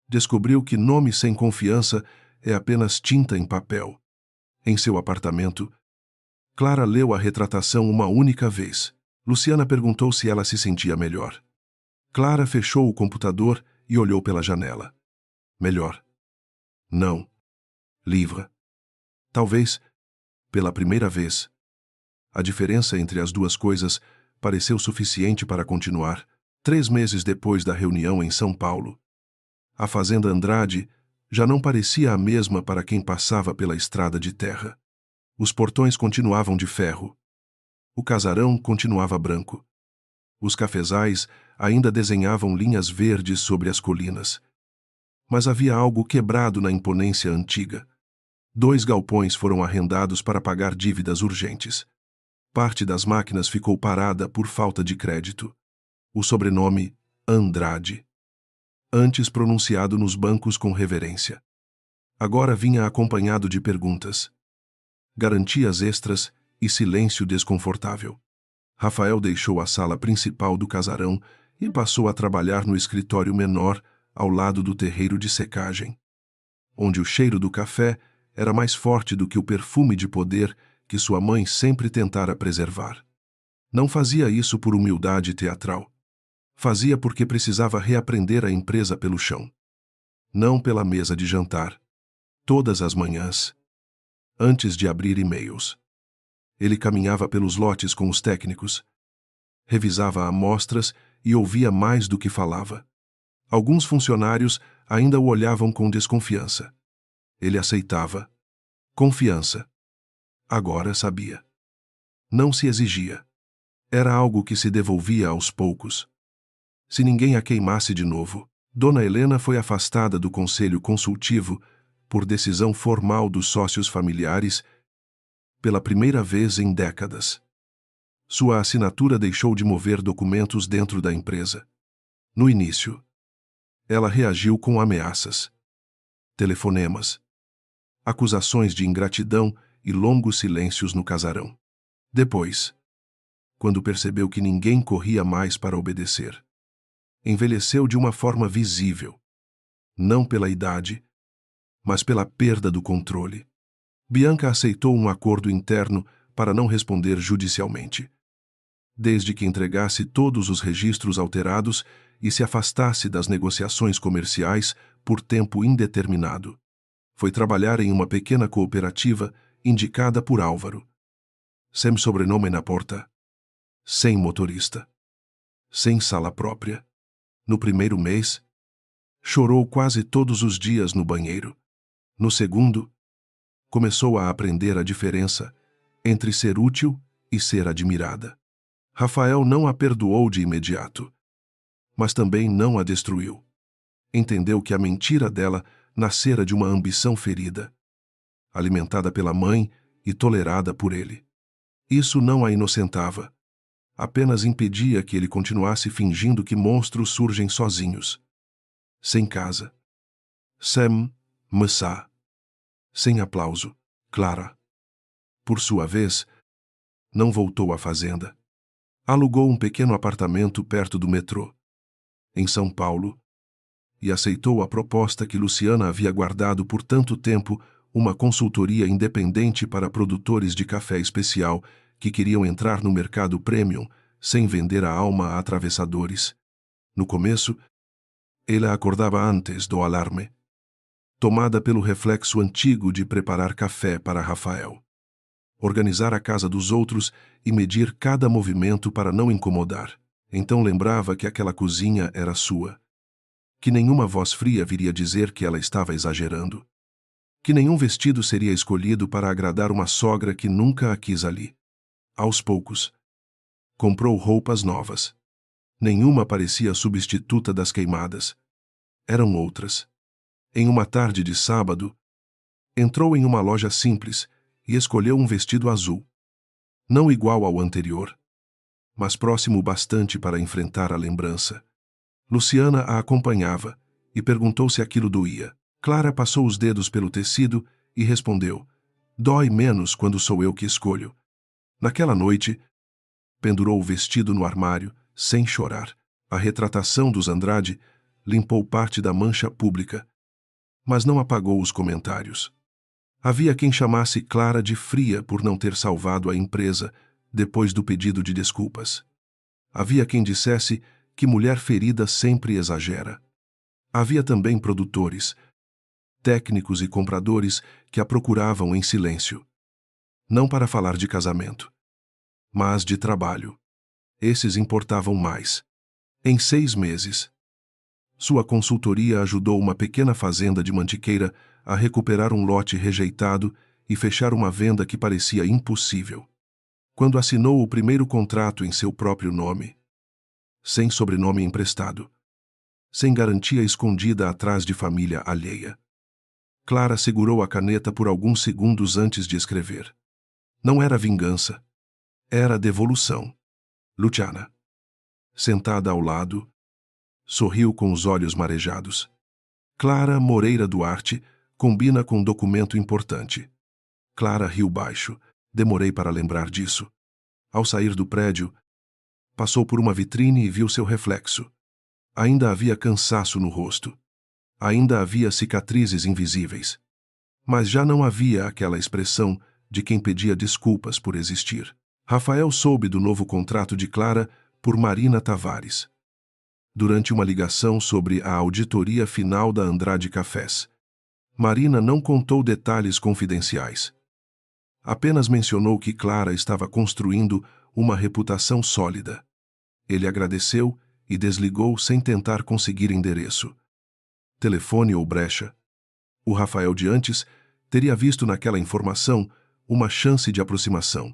descobriu que nome sem confiança é apenas tinta em papel. Em seu apartamento, Clara leu a retratação uma única vez. Luciana perguntou se ela se sentia melhor. Clara fechou o computador e olhou pela janela. Melhor. Não. Livre. Talvez, pela primeira vez. A diferença entre as duas coisas pareceu suficiente para continuar. 3 meses depois da reunião em São Paulo, a fazenda Andrade já não parecia a mesma para quem passava pela estrada de terra. Os portões continuavam de ferro. O casarão continuava branco. Os cafezais ainda desenhavam linhas verdes sobre as colinas. Mas havia algo quebrado na imponência antiga. 2 galpões foram arrendados para pagar dívidas urgentes. Parte das máquinas ficou parada por falta de crédito. O sobrenome Andrade, antes pronunciado nos bancos com reverência, agora vinha acompanhado de perguntas, garantias extras e silêncio desconfortável. Rafael deixou a sala principal do casarão e passou a trabalhar no escritório menor ao lado do terreiro de secagem, onde o cheiro do café era mais forte do que o perfume de poder que sua mãe sempre tentara preservar. Não fazia isso por humildade teatral. Fazia porque precisava reaprender a empresa pelo chão. Não pela mesa de jantar. Todas as manhãs, antes de abrir e-mails, ele caminhava pelos lotes com os técnicos, revisava amostras e ouvia mais do que falava. Alguns funcionários ainda o olhavam com desconfiança. Ele aceitava. Confiança. Agora sabia. Não se exigia. Era algo que se devolvia aos poucos. Se ninguém a queimasse de novo, Dona Helena foi afastada do conselho consultivo por decisão formal dos sócios familiares pela primeira vez em décadas. Sua assinatura deixou de mover documentos dentro da empresa. No início, ela reagiu com ameaças, telefonemas, acusações de ingratidão e longos silêncios no casarão. Depois, quando percebeu que ninguém corria mais para obedecer, envelheceu de uma forma visível, não pela idade, mas pela perda do controle. Bianca aceitou um acordo interno para não responder judicialmente, desde que entregasse todos os registros alterados e se afastasse das negociações comerciais por tempo indeterminado. Foi trabalhar em uma pequena cooperativa indicada por Álvaro. Sem sobrenome na porta, sem motorista, sem sala própria. No primeiro mês, chorou quase todos os dias no banheiro. No segundo, começou a aprender a diferença entre ser útil e ser admirada. Rafael não a perdoou de imediato, mas também não a destruiu. Entendeu que a mentira dela nascera de uma ambição ferida, alimentada pela mãe e tolerada por ele. Isso não a inocentava, apenas impedia que ele continuasse fingindo que monstros surgem sozinhos. Sem casa. Sem mesa. Sem aplauso. Clara, por sua vez, não voltou à fazenda. Alugou um pequeno apartamento perto do metrô, em São Paulo, e aceitou a proposta que Luciana havia guardado por tanto tempo, uma consultoria independente para produtores de café especial que queriam entrar no mercado premium sem vender a alma a atravessadores. No começo, Ela acordava antes do alarme, tomada pelo reflexo antigo de preparar café para Rafael, organizar a casa dos outros e medir cada movimento para não incomodar. Então lembrava que aquela cozinha era sua, que nenhuma voz fria viria dizer que ela estava exagerando, que nenhum vestido seria escolhido para agradar uma sogra que nunca a quis ali. Aos poucos, comprou roupas novas. Nenhuma parecia substituta das queimadas. Eram outras. Em uma tarde de sábado, entrou em uma loja simples e escolheu um vestido azul. Não igual ao anterior, mas próximo bastante para enfrentar a lembrança. Luciana a acompanhava e perguntou se aquilo doía. Clara passou os dedos pelo tecido e respondeu: "Dói menos quando sou eu que escolho." Naquela noite, pendurou o vestido no armário, sem chorar. A retratação dos Andrade limpou parte da mancha pública, mas não apagou os comentários. Havia quem chamasse Clara de fria por não ter salvado a empresa depois do pedido de desculpas. Havia quem dissesse que mulher ferida sempre exagera. Havia também produtores, técnicos e compradores que a procuravam em silêncio. Não para falar de casamento, mas de trabalho. Esses importavam mais. Em 6 meses, sua consultoria ajudou uma pequena fazenda de Mantiqueira a recuperar um lote rejeitado e fechar uma venda que parecia impossível. Quando assinou o primeiro contrato em seu próprio nome, sem sobrenome emprestado, sem garantia escondida atrás de família alheia, Clara segurou a caneta por alguns segundos antes de escrever. Não era vingança, era devolução. Luciana, sentada ao lado, sorriu com os olhos marejados. Clara Moreira Duarte combina com um documento importante. Clara riu baixo. Demorei para lembrar disso. Ao sair do prédio, passou por uma vitrine e viu seu reflexo. Ainda havia cansaço no rosto. Ainda havia cicatrizes invisíveis. Mas já não havia aquela expressão de quem pedia desculpas por existir. Rafael soube do novo contrato de Clara por Marina Tavares, durante uma ligação sobre a auditoria final da Andrade Cafés. Marina não contou detalhes confidenciais. Apenas mencionou que Clara estava construindo uma reputação sólida. Ele agradeceu e desligou sem tentar conseguir endereço, telefone ou brecha. O Rafael de antes teria visto naquela informação uma chance de aproximação.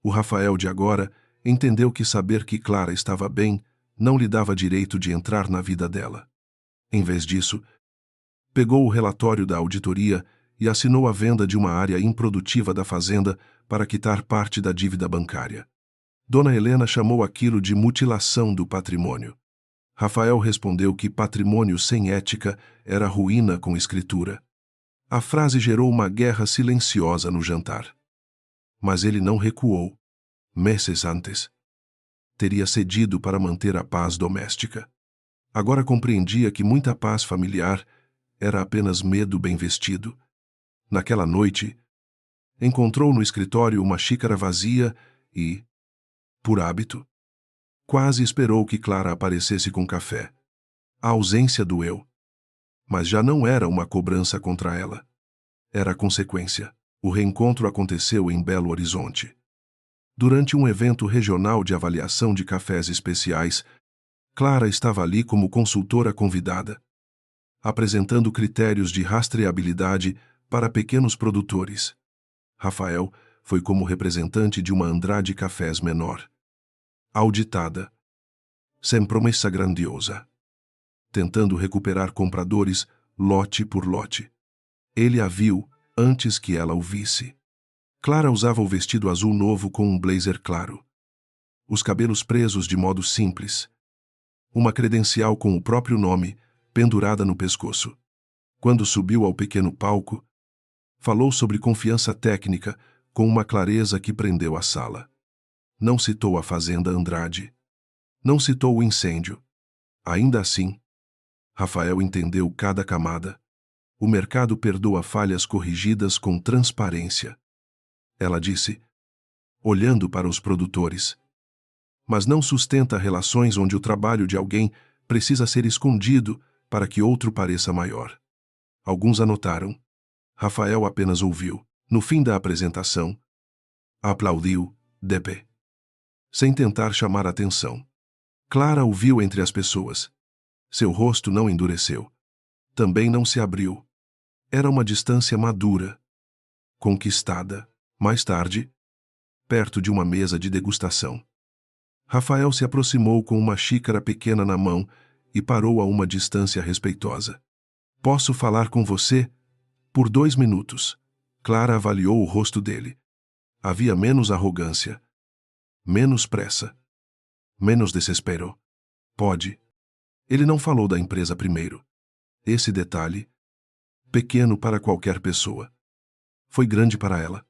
O Rafael de agora entendeu que saber que Clara estava bem não lhe dava direito de entrar na vida dela. Em vez disso, pegou o relatório da auditoria e assinou a venda de uma área improdutiva da fazenda para quitar parte da dívida bancária. Dona Helena chamou aquilo de mutilação do patrimônio. Rafael respondeu que patrimônio sem ética era ruína com escritura. A frase gerou uma guerra silenciosa no jantar. Mas ele não recuou. Meses antes, teria cedido para manter a paz doméstica. Agora compreendia que muita paz familiar era apenas medo bem vestido. Naquela noite, encontrou no escritório uma xícara vazia e, por hábito, quase esperou que Clara aparecesse com café. A ausência doeu. Mas já não era uma cobrança contra ela. Era a consequência. O reencontro aconteceu em Belo Horizonte. Durante um evento regional de avaliação de cafés especiais, Clara estava ali como consultora convidada, apresentando critérios de rastreabilidade para pequenos produtores. Rafael foi como representante de uma Andrade Cafés menor. Auditada, sem promessa grandiosa, tentando recuperar compradores lote por lote. Ele a viu antes que ela o visse. Clara usava o vestido azul novo com um blazer claro. Os cabelos presos de modo simples. Uma credencial com o próprio nome pendurada no pescoço. Quando subiu ao pequeno palco, falou sobre confiança técnica com uma clareza que prendeu a sala. Não citou a fazenda Andrade. Não citou o incêndio. Ainda assim, Rafael entendeu cada camada. O mercado perdoa falhas corrigidas com transparência. Ela disse, olhando para os produtores. Mas não sustenta relações onde o trabalho de alguém precisa ser escondido para que outro pareça maior. Alguns anotaram. Rafael apenas ouviu. No fim da apresentação, aplaudiu, de pé, sem tentar chamar atenção. Clara o viu entre as pessoas. Seu rosto não endureceu. Também não se abriu. Era uma distância madura, conquistada. Mais tarde, perto de uma mesa de degustação, Rafael se aproximou com uma xícara pequena na mão e parou a uma distância respeitosa. Posso falar com você? Por 2 minutos. Clara avaliou o rosto dele. Havia menos arrogância, menos pressa, menos desespero. Pode. Ele não falou da empresa primeiro. Esse detalhe, pequeno para qualquer pessoa, foi grande para ela.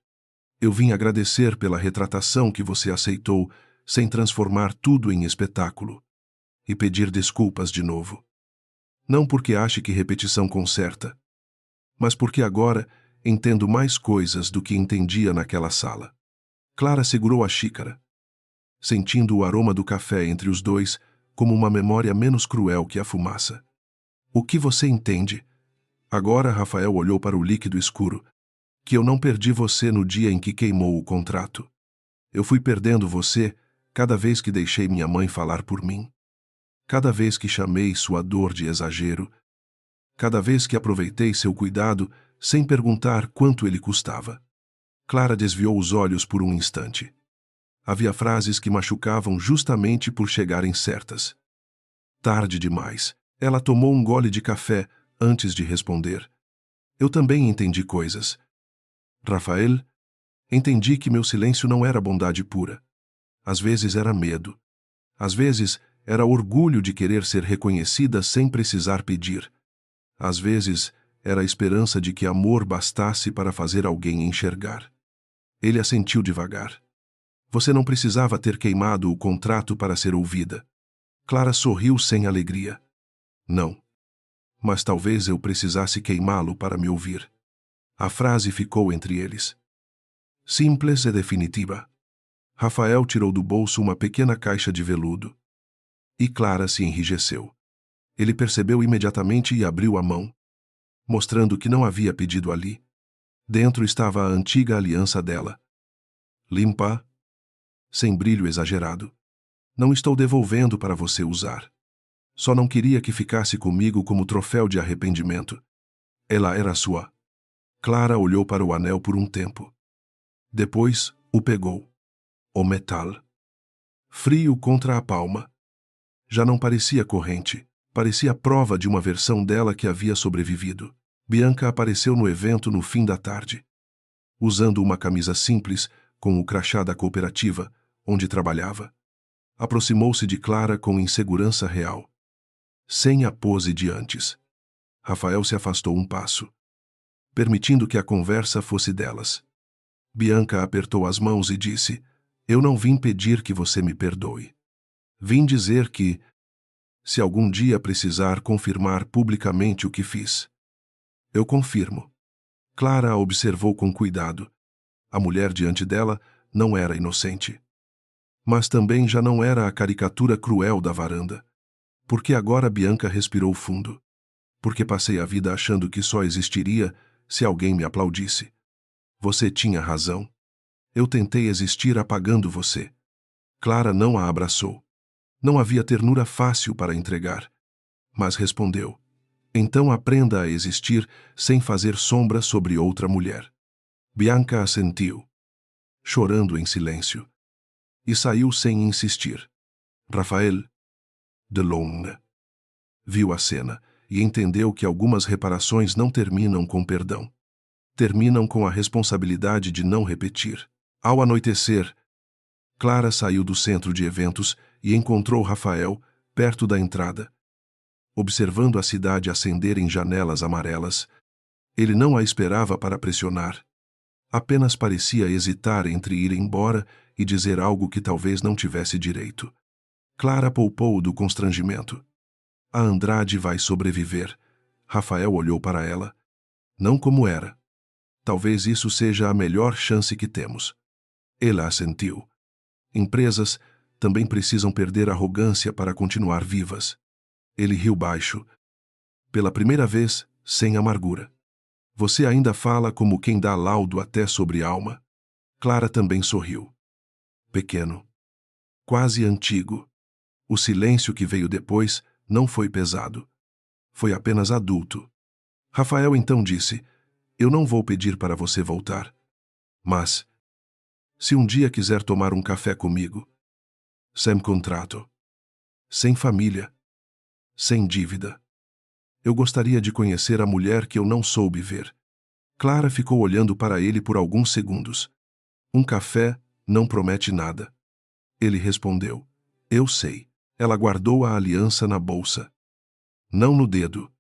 Eu vim agradecer pela retratação que você aceitou, sem transformar tudo em espetáculo, e pedir desculpas de novo. Não porque ache que repetição conserta, mas porque agora entendo mais coisas do que entendia naquela sala. Clara segurou a xícara, sentindo o aroma do café entre os dois como uma memória menos cruel que a fumaça. O que você entende? Agora Rafael olhou para o líquido escuro. Que eu não perdi você no dia em que queimou o contrato. Eu fui perdendo você cada vez que deixei minha mãe falar por mim. Cada vez que chamei sua dor de exagero. Cada vez que aproveitei seu cuidado sem perguntar quanto ele custava. Clara desviou os olhos por um instante. Havia frases que machucavam justamente por chegarem certas. Tarde demais. Ela tomou um gole de café antes de responder. Eu também entendi coisas. Rafael, entendi que meu silêncio não era bondade pura. Às vezes era medo. Às vezes era orgulho de querer ser reconhecida sem precisar pedir. Às vezes era a esperança de que amor bastasse para fazer alguém enxergar. Ele assentiu devagar. Você não precisava ter queimado o contrato para ser ouvida. Clara sorriu sem alegria. Não. Mas talvez eu precisasse queimá-lo para me ouvir. A frase ficou entre eles. Simples e definitiva. Rafael tirou do bolso uma pequena caixa de veludo. E Clara se enrijeceu. Ele percebeu imediatamente e abriu a mão, mostrando que não havia pedido ali. Dentro estava a antiga aliança dela. Limpa, sem brilho exagerado. Não estou devolvendo para você usar. Só não queria que ficasse comigo como troféu de arrependimento. Ela era sua. Clara olhou para o anel por um tempo. Depois, o pegou. O metal. Frio contra a palma. Já não parecia corrente. Parecia prova de uma versão dela que havia sobrevivido. Bianca apareceu no evento no fim da tarde. Usando uma camisa simples, com o crachá da cooperativa, onde trabalhava. Aproximou-se de Clara com insegurança real. Sem a pose de antes. Rafael se afastou um passo, permitindo que a conversa fosse delas. Bianca apertou as mãos e disse: Eu não vim pedir que você me perdoe. Vim dizer que, se algum dia precisar confirmar publicamente o que fiz, eu confirmo. Clara a observou com cuidado. A mulher diante dela não era inocente. Mas também já não era a caricatura cruel da varanda. Porque agora Bianca respirou fundo. Porque passei a vida achando que só existiria se alguém me aplaudisse. Você tinha razão. Eu tentei existir apagando você. Clara não a abraçou. Não havia ternura fácil para entregar. Mas respondeu: Então aprenda a existir sem fazer sombra sobre outra mulher. Bianca assentiu, chorando em silêncio. E saiu sem insistir. Rafael, de longe, viu a cena e entendeu que algumas reparações não terminam com perdão. Terminam com a responsabilidade de não repetir. Ao anoitecer, Clara saiu do centro de eventos e encontrou Rafael perto da entrada. Observando a cidade acender em janelas amarelas, ele não a esperava para pressionar. Apenas parecia hesitar entre ir embora e dizer algo que talvez não tivesse direito. Clara poupou do constrangimento. A Andrade vai sobreviver. Rafael olhou para ela. Não como era. Talvez isso seja a melhor chance que temos. Ela assentiu. Empresas também precisam perder arrogância para continuar vivas. Ele riu baixo. Pela primeira vez, sem amargura. Você ainda fala como quem dá laudo até sobre alma. Clara também sorriu. Pequeno. Quase antigo. O silêncio que veio depois não foi pesado. Foi apenas adulto. Rafael então disse: eu não vou pedir para você voltar. Mas, se um dia quiser tomar um café comigo, sem contrato, sem família, sem dívida, eu gostaria de conhecer a mulher que eu não soube ver. Clara ficou olhando para ele por alguns segundos. Um café não promete nada. Ele respondeu: eu sei. Ela guardou a aliança na bolsa. Não no dedo.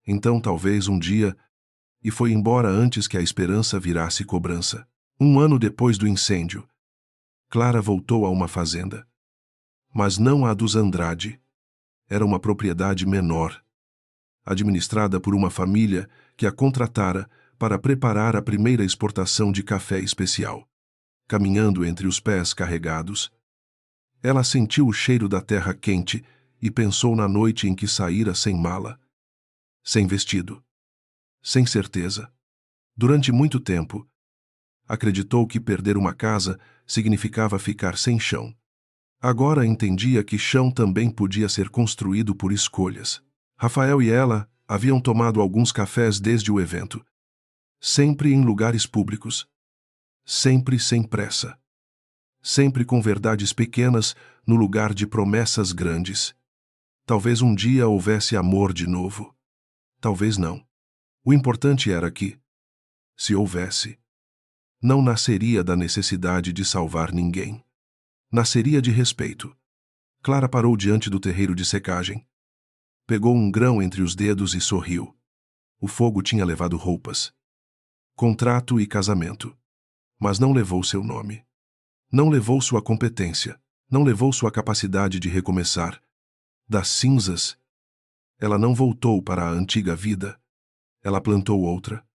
Então talvez um dia... E foi embora antes que a esperança virasse cobrança. 1 ano depois do incêndio, Clara voltou a uma fazenda. Mas não a dos Andrade. Era uma propriedade menor, administrada por uma família que a contratara para preparar a primeira exportação de café especial. Caminhando entre os pés carregados, ela sentiu o cheiro da terra quente e pensou na noite em que saíra sem mala, sem vestido, sem certeza. Durante muito tempo, acreditou que perder uma casa significava ficar sem chão. Agora entendia que chão também podia ser construído por escolhas. Rafael e ela haviam tomado alguns cafés desde o evento. Sempre em lugares públicos. Sempre sem pressa. Sempre com verdades pequenas no lugar de promessas grandes. Talvez um dia houvesse amor de novo. Talvez não. O importante era que, se houvesse, não nasceria da necessidade de salvar ninguém. Nasceria de respeito. Clara parou diante do terreiro de secagem. Pegou um grão entre os dedos e sorriu. O fogo tinha levado roupas, contrato e casamento. Mas não levou seu nome. Não levou sua competência. Não levou sua capacidade de recomeçar. Das cinzas, ela não voltou para a antiga vida. Ela plantou outra.